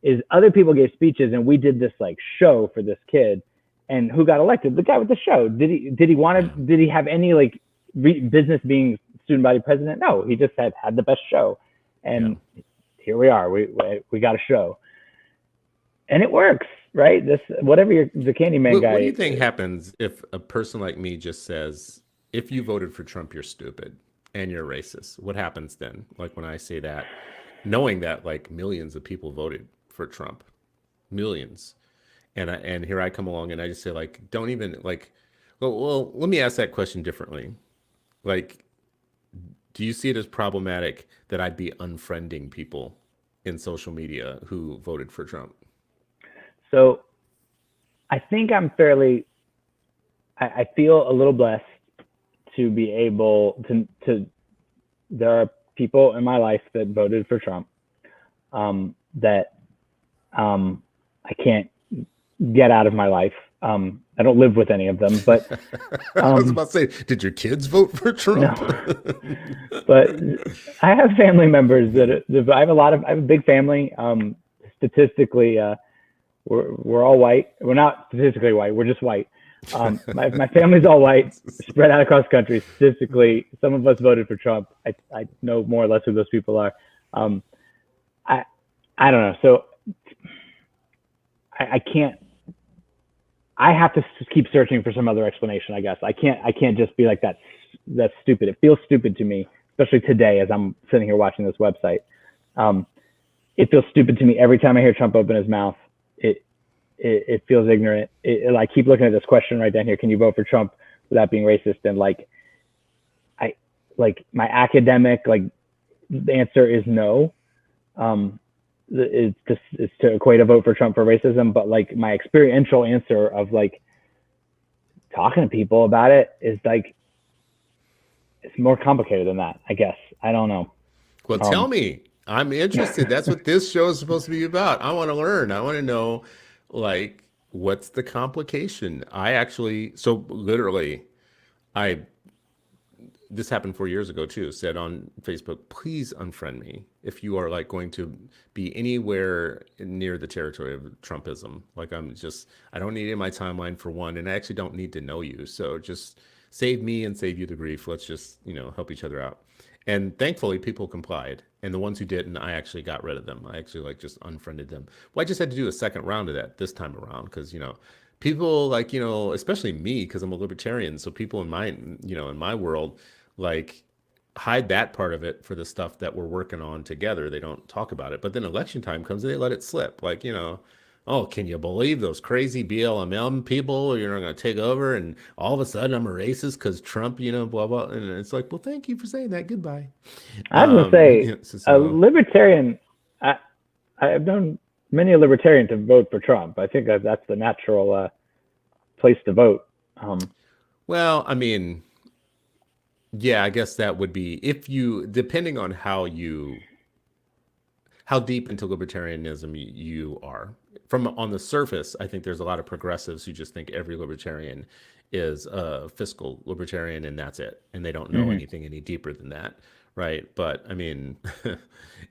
Speaker 2: is other people gave speeches, and we did this like show for this kid. And who got elected? The guy with the show. Did he have any like business being student body president? No, he just had the best show. And here we are. We got a show, and it works, right? The Candyman guy.
Speaker 1: What do you think happens if a person like me just says, if you voted for Trump, you're stupid and you're racist? What happens then? Like when I say that, knowing that like millions of people voted for Trump, millions, and here I come along and I just say like, don't even like, well, let me ask that question differently. Like, do you see it as problematic that I'd be unfriending people in social media who voted for Trump?
Speaker 2: So I think I feel a little blessed to be able to there are people in my life that voted for Trump that I can't get out of my life. I don't live with any of them, but
Speaker 1: I was about to say, did your kids vote for Trump?
Speaker 2: No. But I have family members I have a big family. Statistically, we're all white. We're not statistically white. We're just white. My family's all white, spread out across the country. Statistically, some of us voted for Trump. I know more or less who those people are. I don't know. So I can't. I have to keep searching for some other explanation, I guess. I can't just be like, that's stupid. It feels stupid to me, especially today as I'm sitting here watching this website. It feels stupid to me every time I hear Trump open his mouth. It feels ignorant. I keep looking at this question right down here. Can you vote for Trump without being racist? And my academic, the answer is no. It's to equate a vote for Trump for racism, but like my experiential answer of like talking to people about it is like it's more complicated than that, I guess. I don't know.
Speaker 1: Well, tell me. I'm interested. That's what this show is supposed to be about. I want to learn. I want to know, like, what's the complication? So literally, this happened 4 years ago too, said on Facebook, please unfriend me if you are like going to be anywhere near the territory of Trumpism. Like I don't need it in my timeline for one, and I actually don't need to know you. So just save me and save you the grief. Let's just, help each other out. And thankfully people complied. And the ones who didn't, I actually got rid of them. I actually just unfriended them. Well, I just had to do a second round of that this time around because, people especially me, because I'm a libertarian. So people in my world, hide that part of it for the stuff that we're working on together. They don't talk about it. But then election time comes and they let it slip. Oh, can you believe those crazy BLM people are going to take over and all of a sudden I'm a racist because Trump, blah, blah. And it's like, well, thank you for saying that. Goodbye.
Speaker 2: I was going to say, a libertarian, I've known many a libertarian to vote for Trump. I think that's the natural place to vote.
Speaker 1: Well, I mean, yeah, I guess that would be depending on how deep into libertarianism you are. On the surface, I think there's a lot of progressives who just think every libertarian is a fiscal libertarian and that's it. And they don't know anything any deeper than that. Right. But I mean,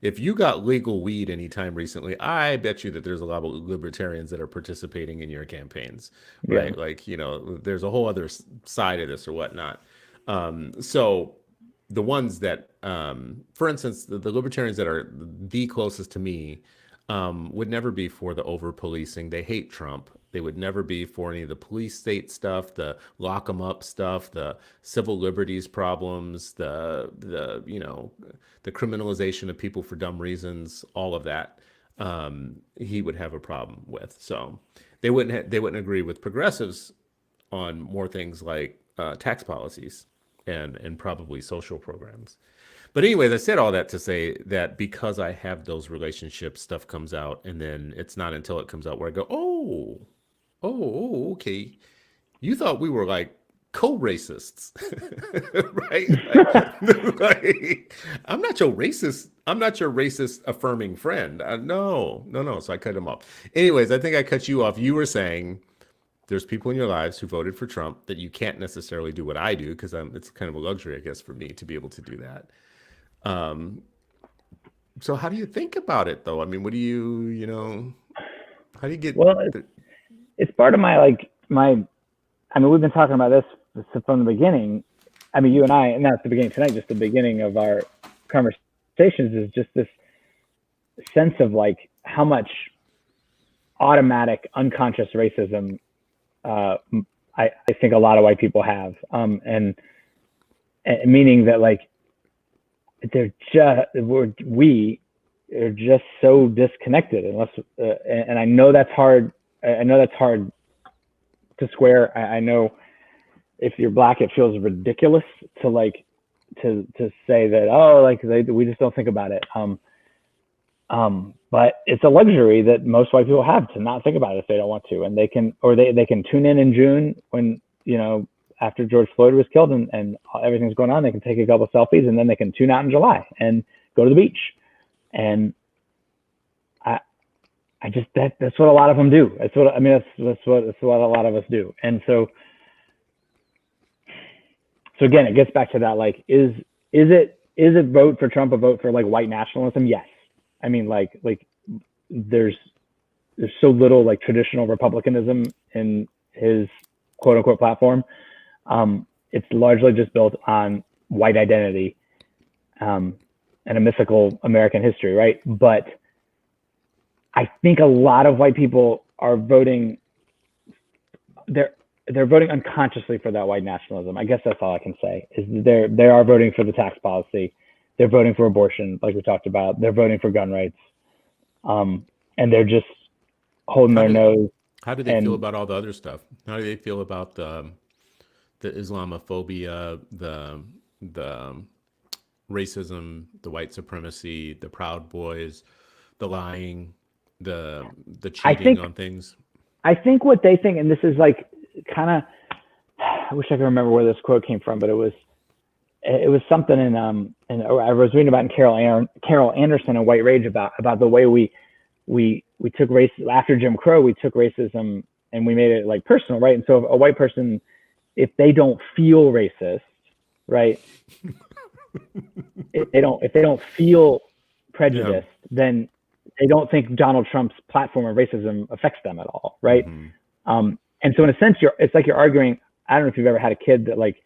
Speaker 1: if you got legal weed anytime recently, I bet you that there's a lot of libertarians that are participating in your campaigns. Right. Yeah. There's a whole other side of this or whatnot. So the ones that, for instance, the libertarians that are the closest to me would never be for the over-policing. They hate Trump. They would never be for any of the police state stuff, the lock them up stuff, the civil liberties problems, the criminalization of people for dumb reasons, all of that. He would have a problem with. So they wouldn't agree with progressives on more things like tax policies and probably social programs. But anyways, I said all that to say that because I have those relationships, stuff comes out, and then it's not until it comes out where I go, okay. You thought we were like co-racists, right? Like, I'm not your racist. I'm not your racist affirming friend. No, no, no. So I cut him off. Anyways, I think I cut you off. You were saying there's people in your lives who voted for Trump that you can't necessarily do what I do because it's kind of a luxury, I guess, for me to be able to do that. Um, so how do you think about it, though? I mean, what do how do you get?
Speaker 2: Well, it's part of I mean, we've been talking about this from the beginning. I mean, you and I, and not the beginning tonight, just the beginning of our conversations is just this sense of like how much automatic unconscious racism I think a lot of white people have, and meaning that like we are just so disconnected unless and I know that's hard. I know that's hard to square. I know if you're Black, it feels ridiculous to like to say that, oh, like we just don't think about it. But it's a luxury that most white people have to not think about it if they don't want to, and they can tune in June when after George Floyd was killed and everything's going on. They can take a couple of selfies, and then they can tune out in July and go to the beach. And I just that's what a lot of them do. That's what a lot of us do. And so again, it gets back to that, like, is it vote for Trump a vote for like white nationalism? Yes. I mean, like there's so little like traditional republicanism in his quote unquote platform. It's largely just built on white identity and a mythical American history, right? But I think a lot of white people are voting. They're voting unconsciously for that white nationalism. I guess that's all I can say. Is they are voting for the tax policy. They're voting for abortion, like we talked about. They're voting for gun rights, and they're just holding their nose.
Speaker 1: How do they feel about all the other stuff? How do they feel about the Islamophobia, the racism, the white supremacy, the Proud Boys, the lying, the cheating on things?
Speaker 2: I think what they think, and this is like kind of, I wish I could remember where this quote came from, but it was something in I was reading about in Carol Anderson and White Rage about the way we took race after Jim Crow. We took racism and we made it like personal, right? And so a white person, if they don't feel racist, right? if they don't feel prejudiced, then they don't think Donald Trump's platform of racism affects them at all, right? Mm-hmm. And so in a sense, it's like you're arguing. I don't know if you've ever had a kid that like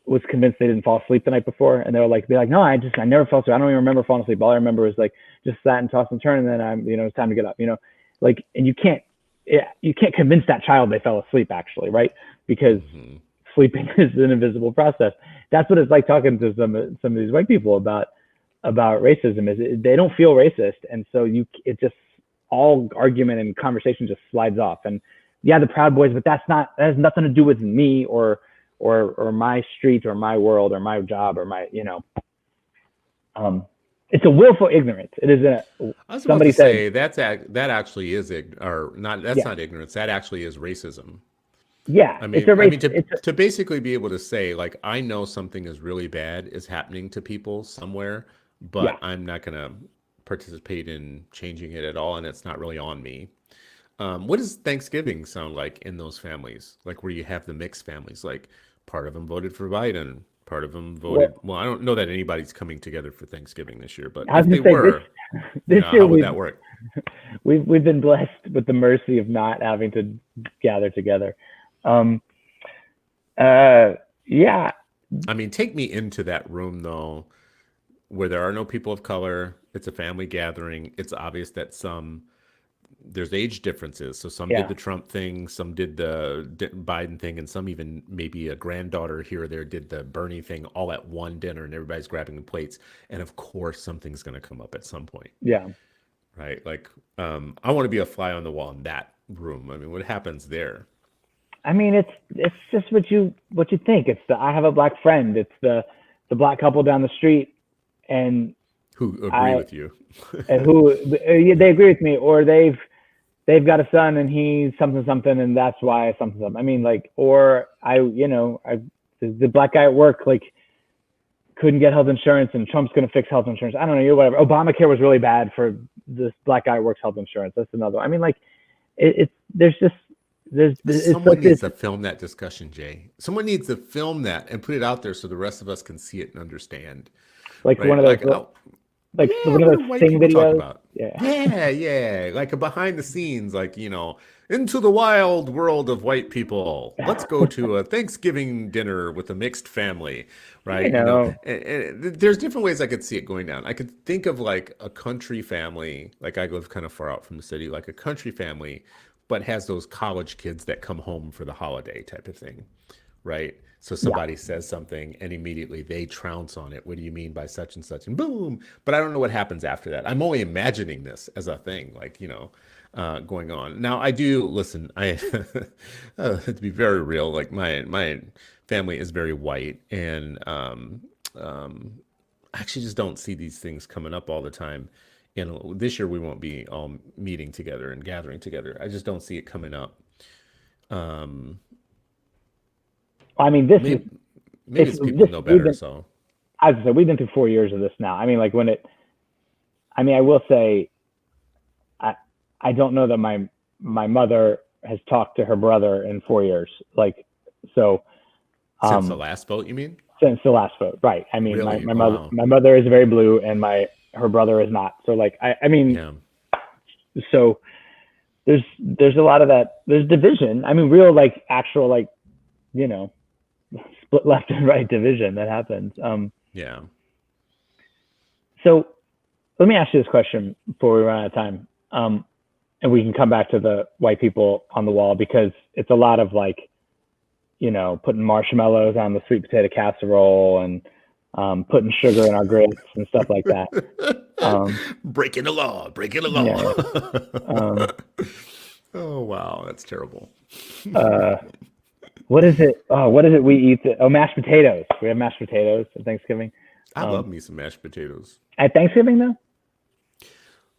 Speaker 2: was convinced they didn't fall asleep the night before, and they were like, no, I never fell asleep. I don't even remember falling asleep. All I remember was like just sat and tossed and turned, and then it's time to get up. Like, and you can't convince that child they fell asleep actually, right? Because sleeping is an invisible process. That's what it's like talking to some of these white people about racism. Is they don't feel racist, and so it just all argument and conversation just slides off. And yeah, the Proud Boys, but that has nothing to do with me or my street or my world or my job or my it's a willful ignorance. It is
Speaker 1: I was about to say that actually is not ignorance. That actually is racism.
Speaker 2: Yeah,
Speaker 1: I mean, to basically be able to say, like, I know something is really bad is happening to people somewhere, but I'm not going to participate in changing it at all, and it's not really on me. What does Thanksgiving sound like in those families? Like where you have the mixed families, like part of them voted for Biden, part of them voted. Well, I don't know that anybody's coming together for Thanksgiving this year, but if they were,
Speaker 2: this year,
Speaker 1: how would that work?
Speaker 2: We've been blessed with the mercy of not having to gather together. Yeah.
Speaker 1: I mean, take me into that room though, where there are no people of color. It's a family gathering. It's obvious that there's age differences. So some did the Trump thing, some did the Biden thing, and some even maybe a granddaughter here or there did the Bernie thing all at one dinner, and everybody's grabbing the plates. And of course, something's going to come up at some point.
Speaker 2: Yeah.
Speaker 1: Right. Like, I want to be a fly on the wall in that room. I mean, what happens there?
Speaker 2: I mean, it's just what you think. It's the I have a black friend. It's the black couple down the street, and
Speaker 1: Who agree
Speaker 2: I
Speaker 1: with you?
Speaker 2: who they agree with me, or they've got a son and he's something something, and that's why something something. I mean, like, or the black guy at work like couldn't get health insurance, and Trump's going to fix health insurance. I don't know, whatever. Obamacare was really bad for this black guy at work's health insurance. That's another one. I mean, like,
Speaker 1: Someone needs to film that discussion, Jay. Someone needs to film that and put it out there so the rest of us can see it and understand.
Speaker 2: Like
Speaker 1: right?
Speaker 2: one of those,
Speaker 1: like
Speaker 2: one of those
Speaker 1: white
Speaker 2: thing
Speaker 1: people talk
Speaker 2: videos.
Speaker 1: about. Yeah. Like a behind the scenes, like, into the wild world of white people. Let's go to a Thanksgiving dinner with a mixed family, right? And there's different ways I could see it going down. I could think of like a country family, like I live kind of far out from the city, like a country family, but has those college kids that come home for the holiday type of thing, right? So somebody says something and immediately they trounce on it. What do you mean by such and such? And boom. But I don't know what happens after that. I'm only imagining this as a thing, like, going on. Now, I do listen. To be very real, like my family is very white, and I actually just don't see these things coming up all the time. And this year we won't be all meeting together and gathering together. I just don't see it coming up.
Speaker 2: I mean,
Speaker 1: maybe it's people know better. So
Speaker 2: I was gonna say, we've been through 4 years of this now. I mean, like I will say, I don't know that my mother has talked to her brother in 4 years. Like, so
Speaker 1: since the last vote, you mean?
Speaker 2: Since the last vote, right? I mean,
Speaker 1: really?
Speaker 2: my mother is very blue, and her brother is not. So like, I mean, so there's a lot of that. There's division. I mean, real like actual like, split left and right division that happens. So let me ask you this question before we run out of time. And we can come back to the white people on the wall, because it's a lot of like, putting marshmallows on the sweet potato casserole and putting sugar in our grits and stuff like that.
Speaker 1: Breaking the law. Oh, wow. That's terrible.
Speaker 2: What is it? What is it we eat? Mashed potatoes. We have mashed potatoes at Thanksgiving.
Speaker 1: I love me some mashed potatoes.
Speaker 2: At Thanksgiving, though?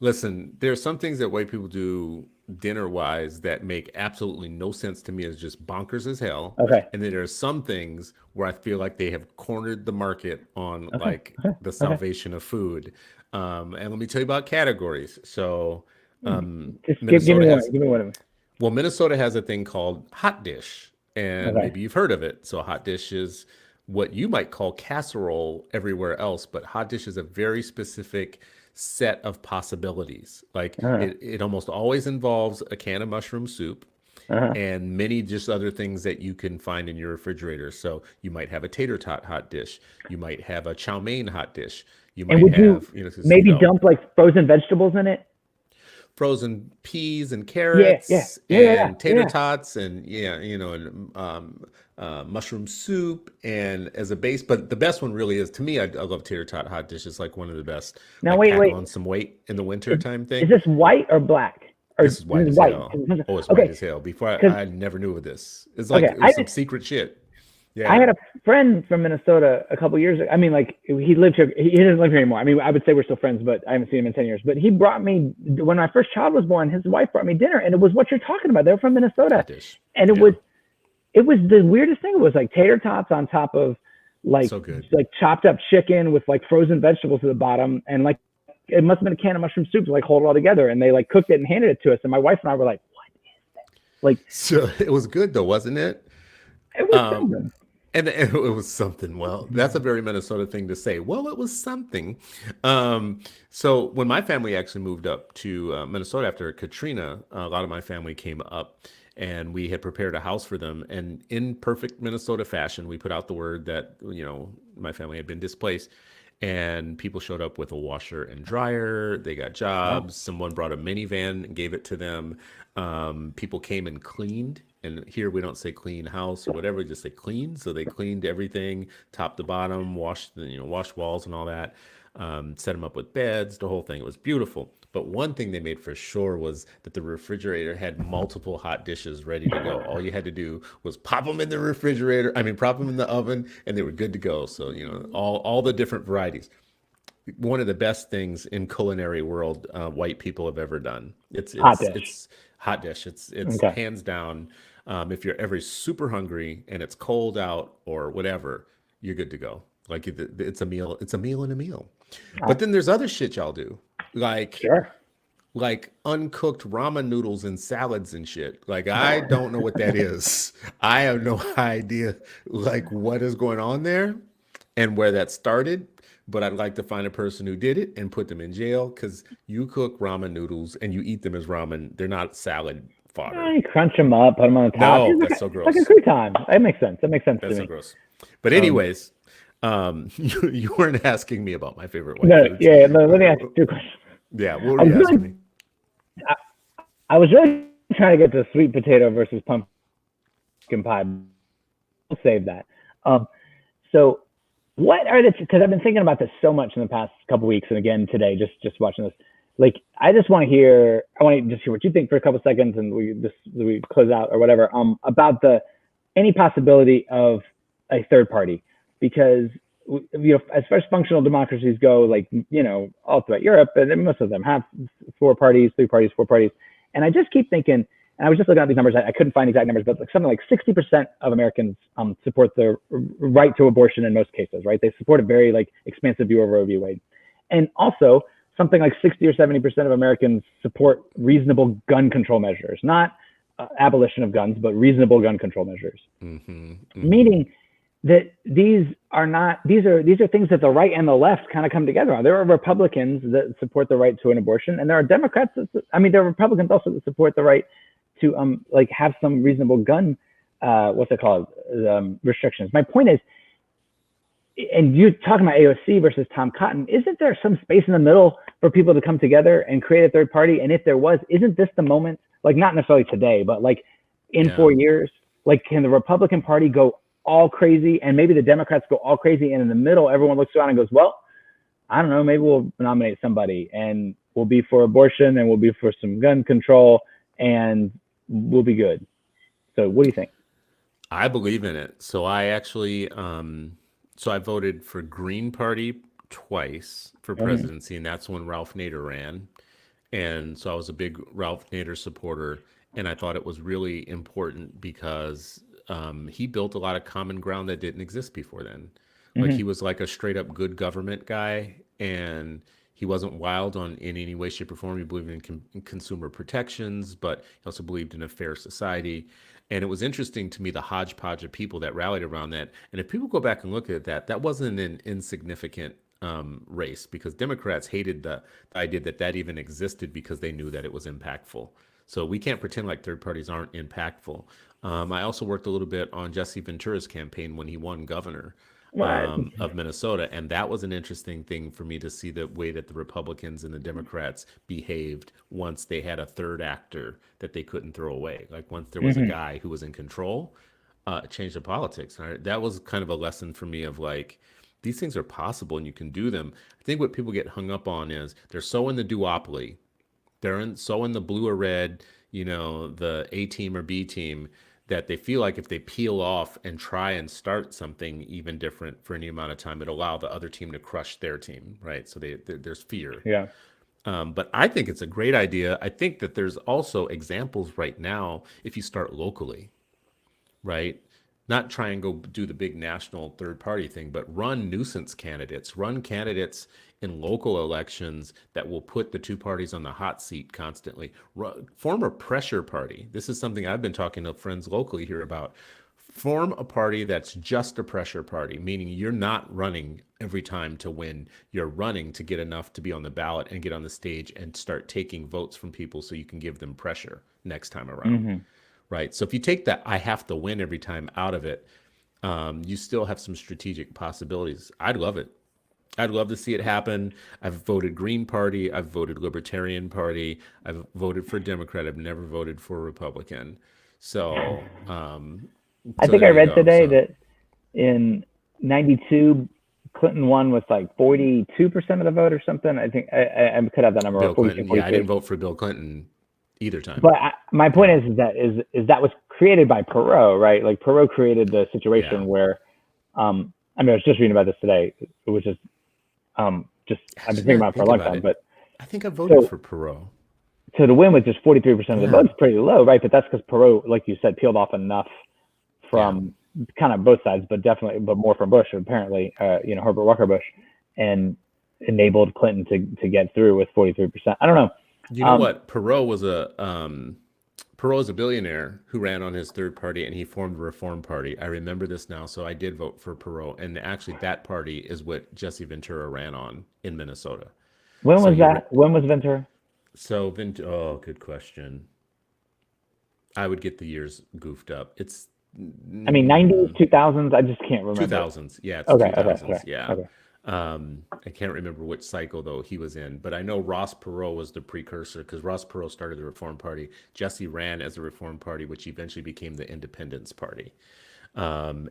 Speaker 1: Listen, there's some things that white people do dinner-wise that make absolutely no sense to me, as just bonkers as hell.
Speaker 2: Okay.
Speaker 1: And then there's some things where I feel like they have cornered the market on the salvation of food. And let me tell you about categories. So
Speaker 2: Just give me one of them.
Speaker 1: Well, Minnesota has a thing called hot dish, and maybe you've heard of it. So hot dish is what you might call casserole everywhere else, but hot dish is a very specific set of possibilities. Like it almost always involves a can of mushroom soup and many just other things that you can find in your refrigerator. So you might have a tater tot hot dish. You might have a chow mein hot dish. You might have,
Speaker 2: maybe dump like frozen vegetables in it.
Speaker 1: Frozen peas and carrots and tater tots and mushroom soup and as a base. But the best one really is, to me, I love tater tot hot dish. It's like one of the best. Now wait, on some weight in the winter time thing.
Speaker 2: Is this white or black? Or
Speaker 1: this is white as hell. Oh, it's white as hell. Before I never knew of this. It's like it was some secret shit. Yeah.
Speaker 2: I had a friend from Minnesota a couple years ago. I mean, like, he lived here. He doesn't live here anymore. I mean, I would say we're still friends, but I haven't seen him in 10 years. But he brought me, when my first child was born, his wife brought me dinner, and it was what you're talking about. They were from Minnesota. And it was the weirdest thing. It was like tater tots on top of like chopped up chicken with like frozen vegetables at the bottom. And like, it must have been a can of mushroom soup to like hold it all together. And they like cooked it and handed it to us. And my wife and I were like, what is that? Like, so
Speaker 1: it was good though, wasn't it?
Speaker 2: It was something.
Speaker 1: And it was something. Well, that's a very Minnesota thing to say. Well, it was something. So when my family actually moved up to Minnesota after Katrina, a lot of my family came up, and we had prepared a house for them. And in perfect Minnesota fashion, we put out the word that, my family had been displaced. And people showed up with a washer and dryer. They got jobs. Someone brought a minivan and gave it to them. People came and cleaned. And here we don't say clean house or whatever, we just say clean. So they cleaned everything, top to bottom, washed walls and all that. Set them up with beds, the whole thing. It was beautiful. But one thing they made for sure was that the refrigerator had multiple hot dishes ready to go. All you had to do was pop them in the refrigerator. I mean, pop them in the oven, and they were good to go. So all the different varieties. One of the best things in culinary world white people have ever done. It's
Speaker 2: Hot
Speaker 1: it's
Speaker 2: dish.
Speaker 1: it's hot dish. It's
Speaker 2: Okay.
Speaker 1: hands down. If you're ever super hungry and it's cold out or whatever, you're good to go. Like it's a meal. It's a meal and a meal. But then there's other shit y'all do, like
Speaker 2: Sure.
Speaker 1: uncooked ramen noodles and salads and shit. Like I don't know what that is. I have no idea like what is going on there and where that started. But I'd like to find a person who did it and put them in jail because you cook ramen noodles and you eat them as ramen. They're not salad fodder.
Speaker 2: You crunch them up, put them on the top.
Speaker 1: No,
Speaker 2: It's
Speaker 1: that's so
Speaker 2: it's like a
Speaker 1: gross.
Speaker 2: crouton. That makes sense. That makes sense to
Speaker 1: That's so
Speaker 2: me.
Speaker 1: gross. But
Speaker 2: Um,
Speaker 1: anyways, you weren't asking me about my favorite white
Speaker 2: no,
Speaker 1: foods.
Speaker 2: yeah. No, let me ask you a question.
Speaker 1: Yeah, what
Speaker 2: I
Speaker 1: were
Speaker 2: was
Speaker 1: you asking
Speaker 2: really,
Speaker 1: me?
Speaker 2: I was really trying to get to sweet potato versus pumpkin pie. We'll save that. Um, so what are the, because I've been thinking about this so much in the past couple weeks, and again today, just watching this. Like, I just want to hear, I want to just hear what you think for a couple seconds, and we close out or whatever. About any possibility of a third party, because as far as functional democracies go, like all throughout Europe, and most of them have 4 parties, 3 parties, 4 parties, and I just keep thinking. And I was just looking at these numbers. I couldn't find exact numbers, but like something like 60% of Americans support the right to abortion in most cases, right? They support a very like expansive view of Roe v. Wade. And also something like 60 or 70% of Americans support reasonable gun control measures, not abolition of guns, but reasonable gun control measures.
Speaker 1: Mm-hmm, mm-hmm.
Speaker 2: Meaning that these are things that the right and the left kind of come together on. There are Republicans that support the right to an abortion, and there are Democrats there are Republicans also that support the right to like have some reasonable gun what's it called restrictions. My point is, and you talking about AOC versus Tom Cotton, isn't there some space in the middle for people to come together and create a third party? And if there was, isn't this the moment? Like not necessarily today, but like in 4 years, like can the Republican Party go all crazy and maybe the Democrats go all crazy, and in the middle everyone looks around and goes, well, I don't know, maybe we'll nominate somebody and we'll be for abortion and we'll be for some gun control and we'll be good. So what do you think?
Speaker 1: I believe in it. So I actually, so I voted for Green Party twice for presidency, and that's when Ralph Nader ran. And so I was a big Ralph Nader supporter, and I thought it was really important because he built a lot of common ground that didn't exist before then. Like he was like a straight up good government guy, and he wasn't wild in any way, shape, or form. He believed in consumer protections, but he also believed in a fair society. And it was interesting to me the hodgepodge of people that rallied around that. And if people go back and look at that, that wasn't an insignificant race, because Democrats hated the idea that even existed because they knew that it was impactful. So we can't pretend like third parties aren't impactful. I also worked a little bit on Jesse Ventura's campaign when he won governor of Minnesota. And that was an interesting thing for me to see the way that the Republicans and the Democrats behaved once they had a third actor that they couldn't throw away. Like once there was a guy who was in control, it changed the politics. That was kind of a lesson for me of like, these things are possible and you can do them. I think what people get hung up on is they're so in the duopoly. They're so in the blue or red, the A team or B team, that they feel like if they peel off and try and start something even different for any amount of time, it'll allow the other team to crush their team, right? So there's fear.
Speaker 2: Yeah.
Speaker 1: But I think it's a great idea. I think that there's also examples right now if you start locally, right? Not try and go do the big national third party thing, but run nuisance candidates, run candidates in local elections that will put the two parties on the hot seat constantly. Form a pressure party. This is something I've been talking to friends locally here about. Form a party that's just a pressure party, meaning you're not running every time to win. You're running to get enough to be on the ballot and get on the stage and start taking votes from people so you can give them pressure next time around. Right. So if you take that I have to win every time out of it, you still have some strategic possibilities. I'd love it. I'd love to see it happen. I've voted Green Party. I've voted Libertarian Party. I've voted for Democrat. I've never voted for Republican. So,
Speaker 2: I think I read today that in 92, Clinton won with like 42% of the vote or something. I think I could have that number.
Speaker 1: Bill
Speaker 2: 42,
Speaker 1: Clinton.
Speaker 2: 43.
Speaker 1: Yeah, I didn't vote for Bill Clinton either time.
Speaker 2: But my point is that was created by Perot, right? Like Perot created the situation where, I mean, I was just reading about this today, which is just I've been thinking about it for a long time. But
Speaker 1: I think I voted for Perot.
Speaker 2: So to win with just 43% of the vote is pretty low, right? But that's because Perot, like you said, peeled off enough from kind of both sides, but more from Bush, apparently, Herbert Walker Bush, and enabled Clinton to get through with 43%. I don't know.
Speaker 1: You know what? Perot was a billionaire who ran on his third party, and he formed the Reform Party. I remember this now, so I did vote for Perot. And actually, that party is what Jesse Ventura ran on in Minnesota.
Speaker 2: When was that? When was Ventura?
Speaker 1: So, good question. I would get the years goofed up. It's,
Speaker 2: I mean, 90s, 2000s. I just can't remember.
Speaker 1: 2000s, yeah. It's
Speaker 2: okay,
Speaker 1: 2000s,
Speaker 2: okay,
Speaker 1: yeah.
Speaker 2: Okay.
Speaker 1: I can't remember which cycle though he was in, but I know Ross Perot was the precursor because Ross Perot started the Reform Party. Jesse ran as the Reform Party, which eventually became the Independence Party. And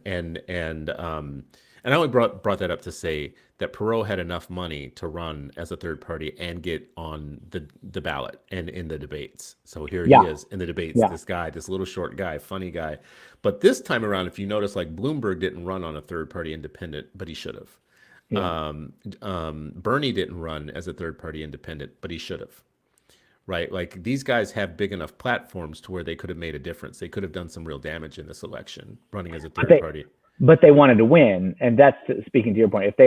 Speaker 1: I only brought that up to say that Perot had enough money to run as a third party and get on the ballot and in the debates. So here he is in the debates, this little short guy, funny guy. But this time around, if you notice, like Bloomberg didn't run on a third party independent, but he should have. Bernie didn't run as a third party independent, but he should have. Right? Like these guys have big enough platforms to where they could have made a difference. They could have done some real damage in this election running as a third party.
Speaker 2: But they wanted to win, and that's speaking to your point. If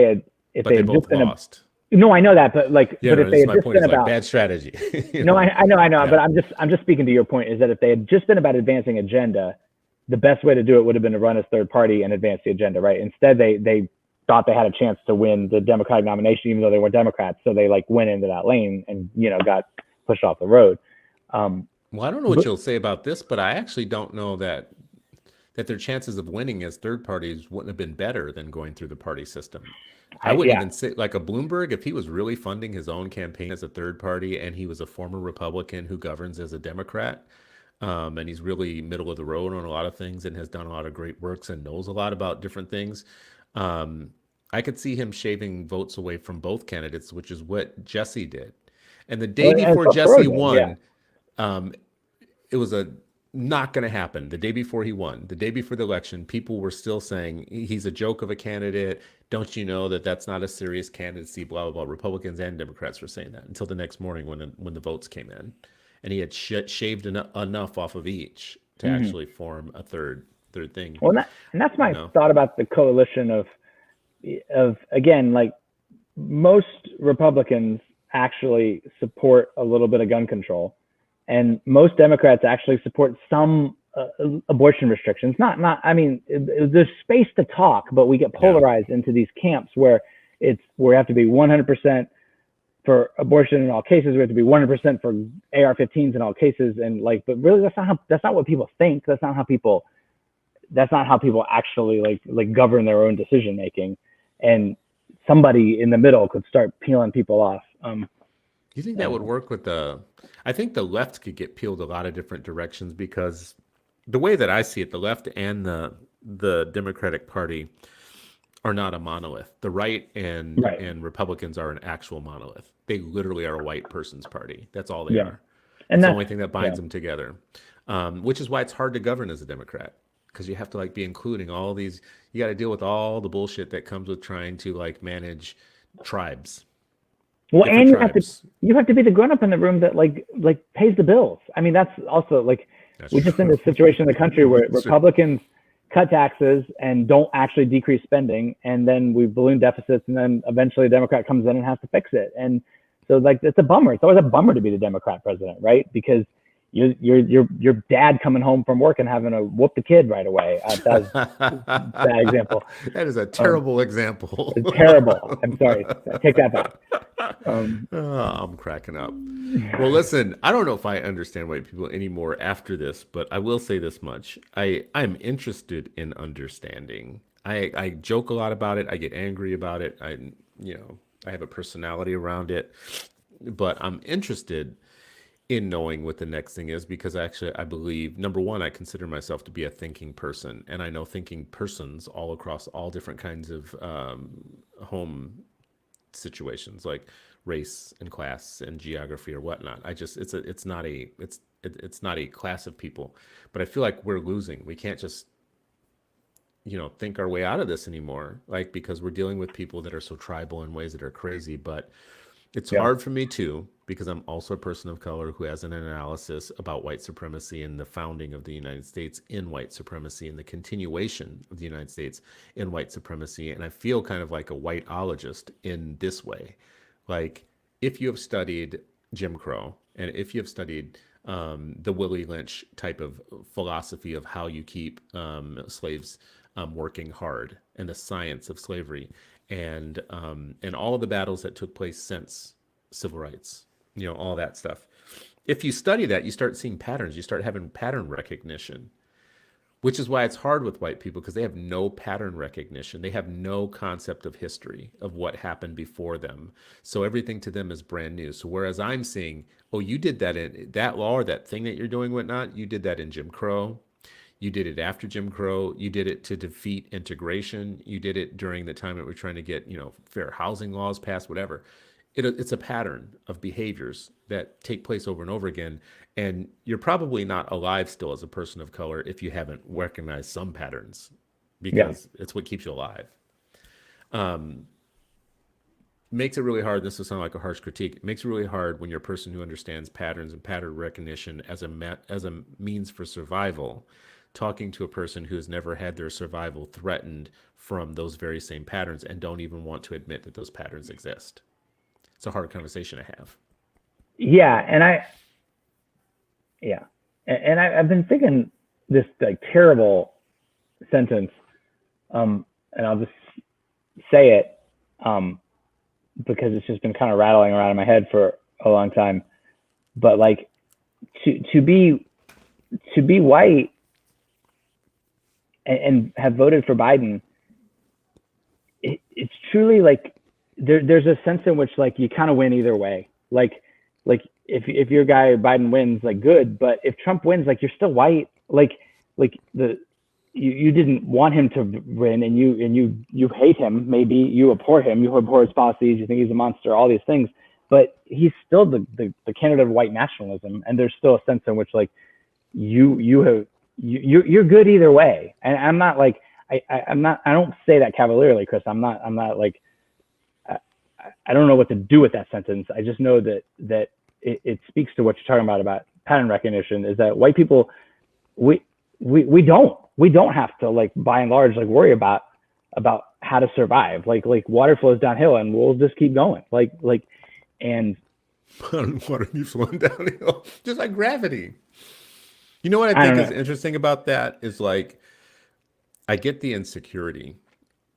Speaker 2: they
Speaker 1: both lost.
Speaker 2: No, I know that, but like,
Speaker 1: but if they had just been about bad strategy.
Speaker 2: No, I know, but I'm just speaking to your point. Is that if they had just been about advancing agenda, the best way to do it would have been to run as third party and advance the agenda, right? Instead, they thought they had a chance to win the Democratic nomination, even though they weren't Democrats. So they like went into that lane and got pushed off the road.
Speaker 1: Well, I don't know what you'll say about this, but I actually don't know that their chances of winning as third parties wouldn't have been better than going through the party system. I wouldn't even say like a Bloomberg, if he was really funding his own campaign as a third party and he was a former Republican who governs as a Democrat, and he's really middle of the road on a lot of things and has done a lot of great works and knows a lot about different things. I could see him shaving votes away from both candidates, which is what Jesse did. And the day before Jesse won, it was not going to happen. The day before he won, the day before the election, people were still saying he's a joke of a candidate. Don't you know that that's not a serious candidacy? Blah blah blah. Republicans and Democrats were saying that until the next morning when the votes came in, and he had shaved enough off of each to actually form a third thing.
Speaker 2: Well, and that's my thought about the coalition of again, like most Republicans actually support a little bit of gun control. And most Democrats actually support some abortion restrictions. I mean, there's space to talk, but we get polarized into these camps where we have to be 100% for abortion in all cases. We have to be 100% for AR-15s in all cases. And like, but really, that's not what people think. That's not how people actually like govern their own decision making. And somebody in the middle could start peeling people off.
Speaker 1: You think that would work with I think the left could get peeled a lot of different directions because the way that I see it, the left and the Democratic Party are not a monolith. The right and Republicans are an actual monolith. They literally are a white person's party. That's all they are. And that's the only thing that binds them together, which is why it's hard to govern as a Democrat because you have to like be including all these. You got to deal with all the bullshit that comes with trying to like manage tribes.
Speaker 2: Well, and you have to be the grown up in the room that like pays the bills. I mean, that's also like we're just in this situation in the country where Republicans cut taxes and don't actually decrease spending, and then we balloon deficits, and then eventually a Democrat comes in and has to fix it. And so like it's a bummer. It's always a bummer to be the Democrat president, right? Because your dad coming home from work and having to whoop the kid right away. That's that example.
Speaker 1: That is a terrible example.
Speaker 2: Terrible. I'm sorry. I take that back.
Speaker 1: I'm cracking up. Well, listen, I don't know if I understand white people anymore after this, but I will say this much. I'm interested in understanding. I joke a lot about it. I get angry about it. I have a personality around it, but I'm interested in knowing what the next thing is, because actually I believe, number one, I consider myself to be a thinking person, and I know thinking persons all across all different kinds of home situations, like race and class and geography or whatnot. I just it's not a class of people, but I feel like we're losing. We can't just think our way out of this anymore, like, because we're dealing with people that are so tribal in ways that are crazy. But it's
Speaker 2: Yeah.
Speaker 1: hard for me too, because I'm also a person of color who has an analysis about white supremacy and the founding of the United States in white supremacy and the continuation of the United States in white supremacy. And I feel kind of like a whiteologist in this way. Like, if you have studied Jim Crow, and if you have studied the Willie Lynch type of philosophy of how you keep slaves working hard, and the science of slavery, and all of the battles that took place since civil rights, all that stuff. If you study that, you start seeing patterns. You start having pattern recognition, which is why it's hard with white people, because they have no pattern recognition. They have no concept of history, of what happened before them. So everything to them is brand new. So whereas I'm seeing, oh, you did that in that law, or that thing that you're doing, whatnot, you did that in Jim Crow. You did it after Jim Crow. You did it to defeat integration. You did it during the time that we're trying to get, fair housing laws passed, whatever. It's a pattern of behaviors that take place over and over again. And you're probably not alive still as a person of color if you haven't recognized some patterns,
Speaker 2: Yeah.
Speaker 1: because it's what keeps you alive. Makes it really hard. This will sound like a harsh critique. It makes it really hard when you're a person who understands patterns and pattern recognition as a means for survival, talking to a person who has never had their survival threatened from those very same patterns and don't even want to admit that those patterns exist. It's a hard conversation to have.
Speaker 2: Yeah. And I've been thinking this like terrible sentence, and I'll just say it, because it's just been kind of rattling around in my head for a long time. But like, to be white and have voted for Biden, it's truly like there's a sense in which like you kind of win either way. Like if your guy Biden wins, like good, but if Trump wins, like you're still white. Like you didn't want him to win, and you hate him. Maybe you abhor him. You abhor his policies. You think he's a monster. All these things, but he's still the candidate of white nationalism, and there's still a sense in which like you're good either way. And I'm not like I'm not. I don't say that cavalierly, Chris. I'm not like. I don't know what to do with that sentence. I just know that it speaks to what you're talking about pattern recognition. Is that white people, we don't have to, like, by and large, like worry about how to survive. Like water flows downhill and we'll just keep going. And
Speaker 1: Water keeps flowing downhill, just like gravity. You know what I think is interesting about that is, like, I get the insecurity,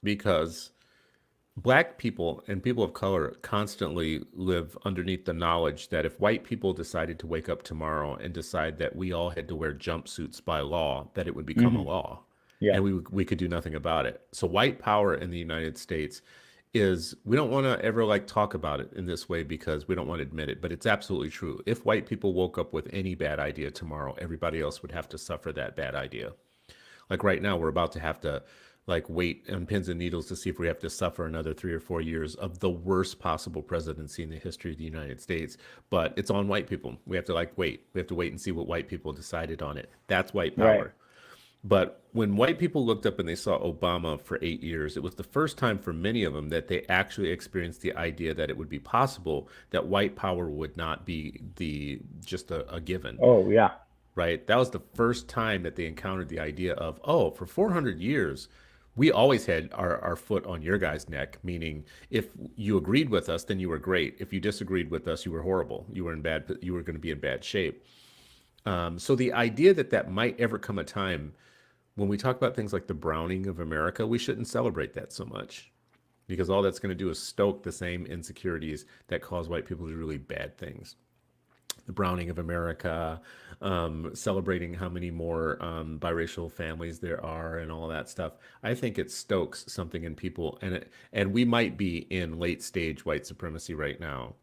Speaker 1: because Black people and people of color constantly live underneath the knowledge that if white people decided to wake up tomorrow and decide that we all had to wear jumpsuits by law, that it would become a law,
Speaker 2: yeah,
Speaker 1: and we could do nothing about it. So white power in the United States is, we don't want to ever like talk about it in this way because we don't want to admit it, but it's absolutely true. If white people woke up with any bad idea tomorrow, everybody else would have to suffer that bad idea. Like right now, we're about to have to like wait on pins and needles to see if we have to suffer another 3 or 4 years of the worst possible presidency in the history of the United States. But it's on white people. We have to like wait. We have to wait and see what white people decided on it. That's white power.
Speaker 2: right.
Speaker 1: But when white people looked up and they saw Obama for 8 years, it was the first time for many of them that they actually experienced the idea that it would be possible that white power would not be just a given.
Speaker 2: Oh yeah.
Speaker 1: Right? That was the first time that they encountered the idea of, oh, for 400 years, we always had our foot on your guy's neck, meaning if you agreed with us, then you were great. If you disagreed with us, you were horrible. You were going to be in bad shape. So the idea that might ever come a time when we talk about things like the browning of America, we shouldn't celebrate that so much, because all that's going to do is stoke the same insecurities that cause white people to do really bad things. The browning of America, celebrating how many more biracial families there are, and all that stuff. I think it stokes something in people, and we might be in late stage white supremacy right now,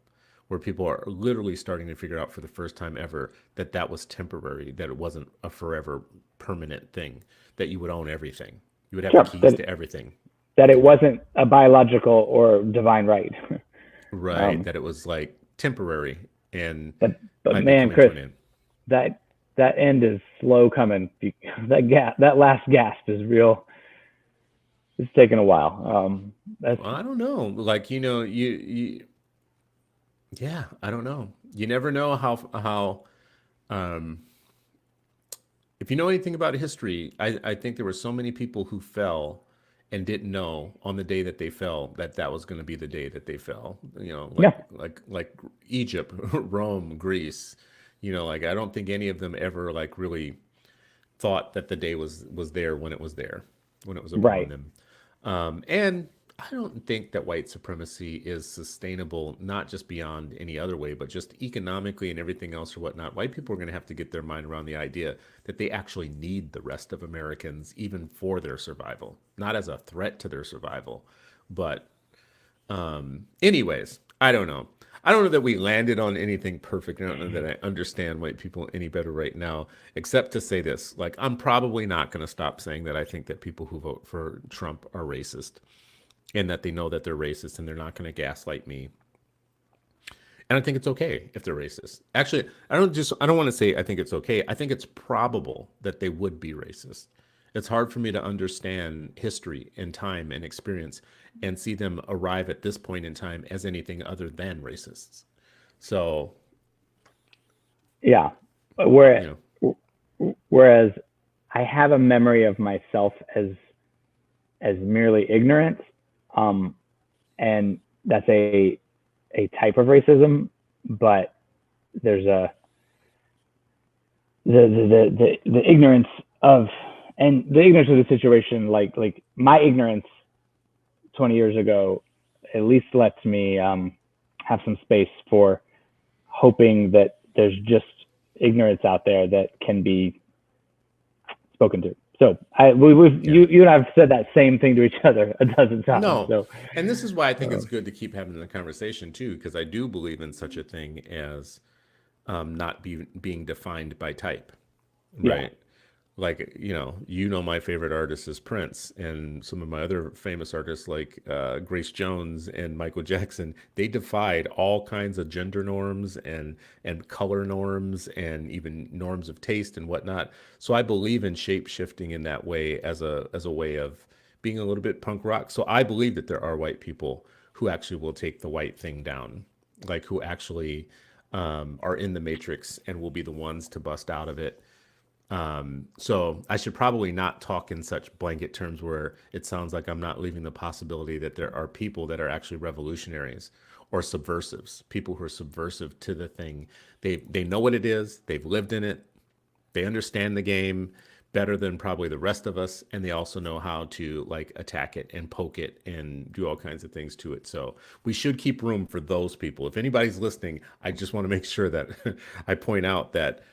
Speaker 1: where people are literally starting to figure out for the first time ever that that was temporary, that it wasn't a forever permanent thing, that you would own everything. You would have the
Speaker 2: Sure.
Speaker 1: keys to everything.
Speaker 2: That it wasn't a biological or divine right.
Speaker 1: Right. That it was like temporary and
Speaker 2: but
Speaker 1: might be
Speaker 2: man,
Speaker 1: coming to
Speaker 2: Chris,
Speaker 1: an end.
Speaker 2: that end is slow coming. That last gasp is real. It's taking a while. That's
Speaker 1: Well, I don't know. Like, yeah, I don't know. You never know how, um, if you know anything about history, I think there were so many people who fell and didn't know on the day that they fell that that was going to be the day that they fell.
Speaker 2: yeah,
Speaker 1: Like Egypt, Rome, Greece. Like I don't think any of them ever like really thought that the day was there when it was there, when it was upon
Speaker 2: right.
Speaker 1: them. And I don't think that white supremacy is sustainable, not just beyond any other way, but just economically and everything else or whatnot. White people are going to have to get their mind around the idea that they actually need the rest of Americans, even for their survival, not as a threat to their survival. But, anyways, I don't know. I don't know that we landed on anything perfect. I don't know that I understand white people any better right now, except to say this. Like, I'm probably not going to stop saying that I think that people who vote for Trump are racist and that they know that they're racist and they're not going to gaslight me. And I think it's okay if they're racist. Actually, I don't want to say I think it's okay. I think it's probable that they would be racist. It's hard for me to understand history and time and experience and see them arrive at this point in time as anything other than racists. So,
Speaker 2: Yeah.
Speaker 1: you
Speaker 2: Whereas I have a memory of myself as merely ignorant, and that's a type of racism, but there's the ignorance of the situation, like my ignorance 20 years ago at least lets me have some space for hoping that there's just ignorance out there that can be spoken to. So you and I have said that same thing to each other a dozen times.
Speaker 1: No.
Speaker 2: So
Speaker 1: And this is why I think it's good to keep having the conversation too, because I do believe in such a thing as not being defined by type,
Speaker 2: yeah,
Speaker 1: right? Like, my favorite artist is Prince, and some of my other famous artists like Grace Jones and Michael Jackson, they defied all kinds of gender norms and color norms and even norms of taste and whatnot. So I believe in shape shifting in that way as a way of being a little bit punk rock. So I believe that there are white people who actually will take the white thing down, like who actually are in the matrix and will be the ones to bust out of it. So I should probably not talk in such blanket terms where it sounds like I'm not leaving the possibility that there are people that are actually revolutionaries or subversives, people who are subversive to the thing. They know what it is, they've lived in it, they understand the game better than probably the rest of us, and they also know how to like attack it and poke it and do all kinds of things to it. So we should keep room for those people. If anybody's listening, I just want to make sure that I point out that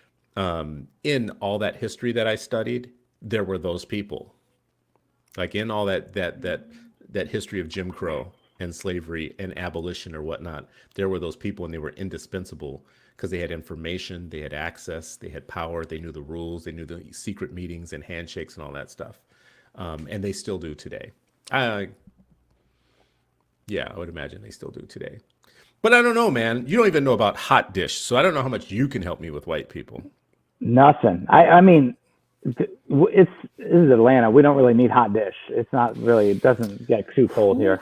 Speaker 1: in all that history that I studied, there were those people. Like in all that history of Jim Crow and slavery and abolition or whatnot, there were those people, and they were indispensable because they had information, they had access, they had power, they knew the rules, they knew the secret meetings and handshakes and all that stuff, and they still do today. Yeah, I would imagine they still do today. But I don't know, man. You don't even know about hot dish, so I don't know how much you can help me with white people.
Speaker 2: nothing. I mean, this is Atlanta. We don't really need hot dish. It's not really. It doesn't get too cold here.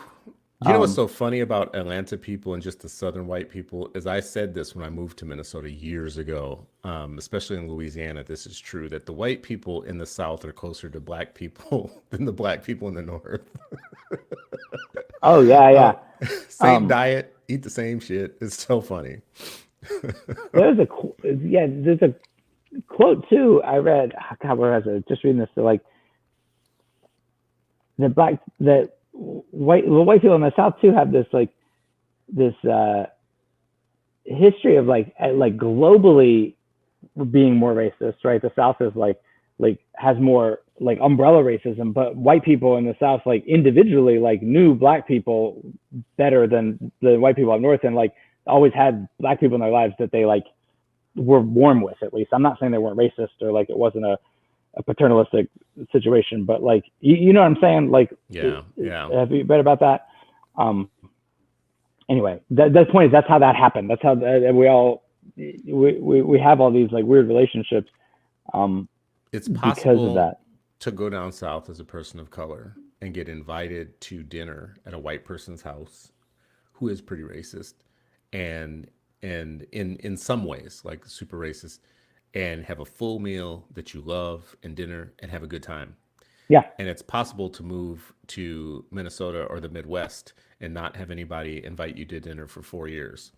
Speaker 1: You know what's so funny about Atlanta people and just the Southern white people is I said this when I moved to Minnesota years ago, especially in Louisiana. This is true that the white people in the South are closer to black people than the black people in the North.
Speaker 2: Oh yeah, yeah.
Speaker 1: Same diet, eat the same shit. It's so funny.
Speaker 2: There's a quote too. I read. God, where was it? Just reading this. So like the white people in the South too have this history of like globally being more racist, right? The South is like has more like umbrella racism, but white people in the South like individually like knew black people better than the white people up north, and like always had black people in their lives that they like were warm with, at least. I'm not saying they weren't racist or like it wasn't a paternalistic situation, but like, you know what I'm saying? Like,
Speaker 1: Yeah.
Speaker 2: have you read about that? Anyway, the point is that's how that happened. That's how we have all these like weird relationships.
Speaker 1: It's
Speaker 2: because of
Speaker 1: possible
Speaker 2: that.
Speaker 1: to go down south as a person of color and get invited to dinner at a white person's house who is pretty racist and in some ways like super racist, and have a full meal that you love and dinner and have a good time.
Speaker 2: Yeah,
Speaker 1: And it's possible to move to Minnesota or the Midwest and not have anybody invite you to dinner for 4 years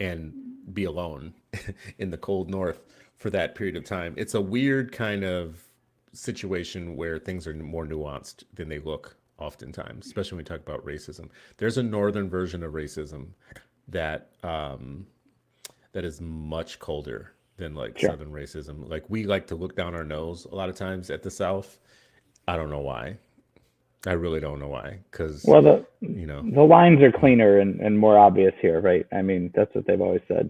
Speaker 1: and be alone in the cold North for that period of time. It's a weird kind of situation where things are more nuanced than they look oftentimes, especially when we talk about racism. There's a northern version of racism that that is much colder than like
Speaker 2: sure.
Speaker 1: southern racism. Like we like to look down our nose a lot of times at the South. I don't know why. I really don't know why. Because,
Speaker 2: Well,
Speaker 1: you know,
Speaker 2: the lines are cleaner and more obvious here, right? I mean, that's what they've always said.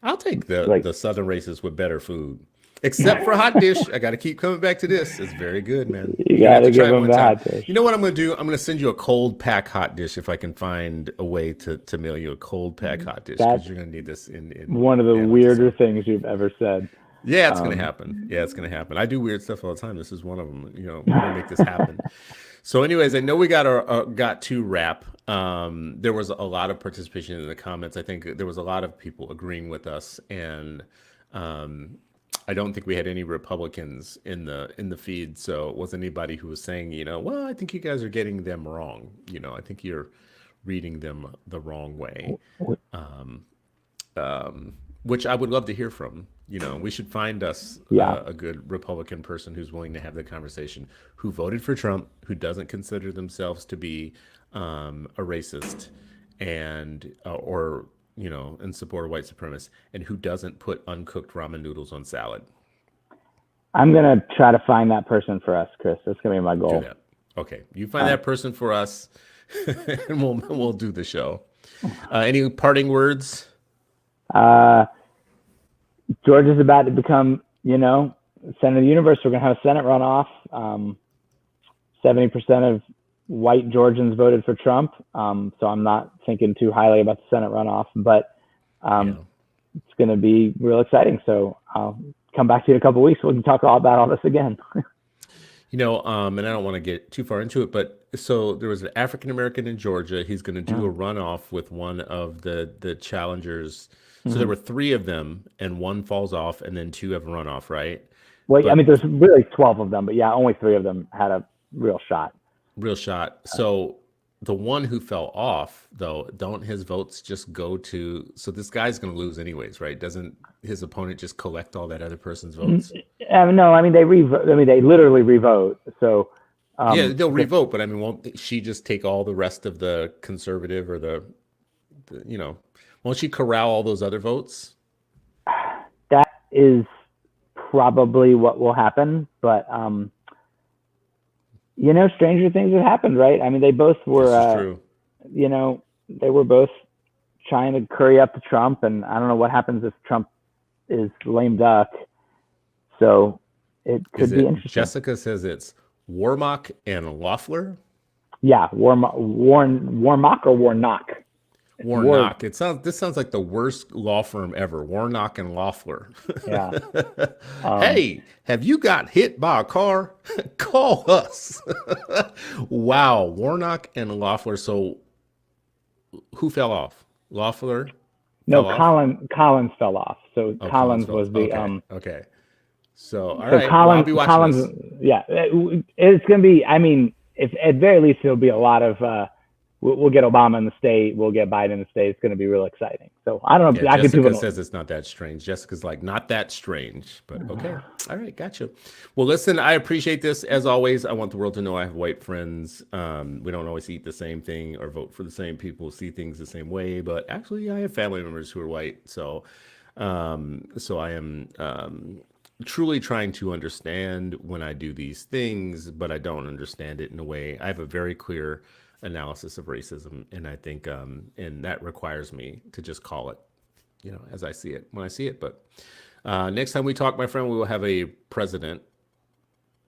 Speaker 1: I'll take
Speaker 2: Like,
Speaker 1: the southern races with better food. Except for hot dish. I got to keep coming back to this. It's very good, man.
Speaker 2: you
Speaker 1: You're gonna have
Speaker 2: gotta
Speaker 1: to try
Speaker 2: give
Speaker 1: it
Speaker 2: them
Speaker 1: one
Speaker 2: the
Speaker 1: time.
Speaker 2: hot dish.
Speaker 1: You know what I'm gonna do? I'm gonna send you a cold pack hot dish if I can find a way to mail you a cold pack hot dish,
Speaker 2: That's
Speaker 1: because you're gonna need this in
Speaker 2: one of the
Speaker 1: Atlanta.
Speaker 2: weirder
Speaker 1: So
Speaker 2: things you've ever said.
Speaker 1: yeah, it's gonna
Speaker 2: Um,
Speaker 1: happen. Yeah, it's gonna happen. I do weird stuff all the time. This is one of them. You know, we're gonna make this happen. So, anyways, I know we got to wrap. There was a lot of participation in the comments. I think there was a lot of people agreeing with us, and um, I don't think we had any Republicans in the feed. So, it wasn't anybody who was saying, you know, well, I think you guys are getting them wrong. You know, I think you're reading them the wrong way, which I would love to hear from. You know, we should find us
Speaker 2: yeah,
Speaker 1: a good Republican person who's willing to have the conversation, who voted for Trump, who doesn't consider themselves to be a racist and or you know in support of white supremacists, and who doesn't put uncooked ramen noodles on salad.
Speaker 2: I'm gonna try to find that person for us, Chris. That's gonna be my
Speaker 1: Do
Speaker 2: goal.
Speaker 1: that. Okay, you find
Speaker 2: All
Speaker 1: that person for us, and we'll do the show. Any parting words?
Speaker 2: right. Georgia's about to become, center of the universe. We're gonna have a Senate runoff. 70% of white Georgians voted for Trump. So I'm not thinking too highly about the Senate runoff, but
Speaker 1: Yeah.
Speaker 2: it's going to be real exciting. So I'll come back to you in a couple of weeks. We can talk all about all this again.
Speaker 1: You know, and I don't want to get too far into it, but so there was an African American in Georgia. He's going to do a runoff with one of the challengers. So there were three of them, and one falls off, and then two have a runoff, right?
Speaker 2: Well, I
Speaker 1: But
Speaker 2: mean, there's really 12 of them, but yeah, only 3 of them had a real shot.
Speaker 1: real shot. So the one who fell off, though, don't his votes just go to? So this guy's going to lose anyways, right? Doesn't his opponent just collect all that other person's votes?
Speaker 2: No, I mean, they they literally revote. So
Speaker 1: Yeah, they'll revote, but I mean, won't she just take all the rest of the conservative or won't she corral all those other votes?
Speaker 2: that is probably what will happen. But stranger things have happened, right? I mean, they both
Speaker 1: This
Speaker 2: were,
Speaker 1: is true.
Speaker 2: they were both trying to curry up to Trump, and I don't know what happens if Trump is lame duck. So it could
Speaker 1: Is
Speaker 2: be
Speaker 1: it
Speaker 2: interesting.
Speaker 1: Jessica says it's Warmock and Loeffler?
Speaker 2: Yeah, Warmock or Warnock.
Speaker 1: Warnock. This sounds like the worst law firm ever. Warnock and Loeffler.
Speaker 2: Yeah.
Speaker 1: Hey, have you got hit by a car? Call us. Wow, Warnock and Loeffler. So who fell off? Loeffler
Speaker 2: No,
Speaker 1: fell off?
Speaker 2: Collins fell off. So
Speaker 1: Oh,
Speaker 2: Collins
Speaker 1: fell off.
Speaker 2: was the
Speaker 1: Okay. So all
Speaker 2: so
Speaker 1: right. Well, I'll be watching
Speaker 2: Collins,
Speaker 1: this.
Speaker 2: yeah, it's going to be. I mean, if at very least there'll be a lot of. We'll get Obama in the state. We'll get Biden in the state. It's going to be real exciting. So I don't know.
Speaker 1: Yeah,
Speaker 2: Actually,
Speaker 1: Jessica says it's not that strange. Jessica's like, not that strange, but okay. All right, gotcha. Well, listen, I appreciate this. As always, I want the world to know I have white friends. We don't always eat the same thing or vote for the same people, see things the same way, but actually I have family members who are white. So I am truly trying to understand when I do these things, but I don't understand it in a way. I have a very clear analysis of racism, and I think and that requires me to just call it as I see it when I see it. But next time we talk, my friend, we will have a president.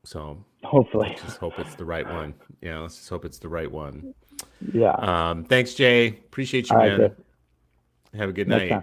Speaker 1: So
Speaker 2: hopefully,
Speaker 1: let's just hope it's the right one. Yeah, let's just hope it's the right one.
Speaker 2: Yeah.
Speaker 1: Thanks, Jay. Appreciate you,
Speaker 2: All right,
Speaker 1: man.
Speaker 2: Chris.
Speaker 1: Have a good
Speaker 2: Next
Speaker 1: night.
Speaker 2: time.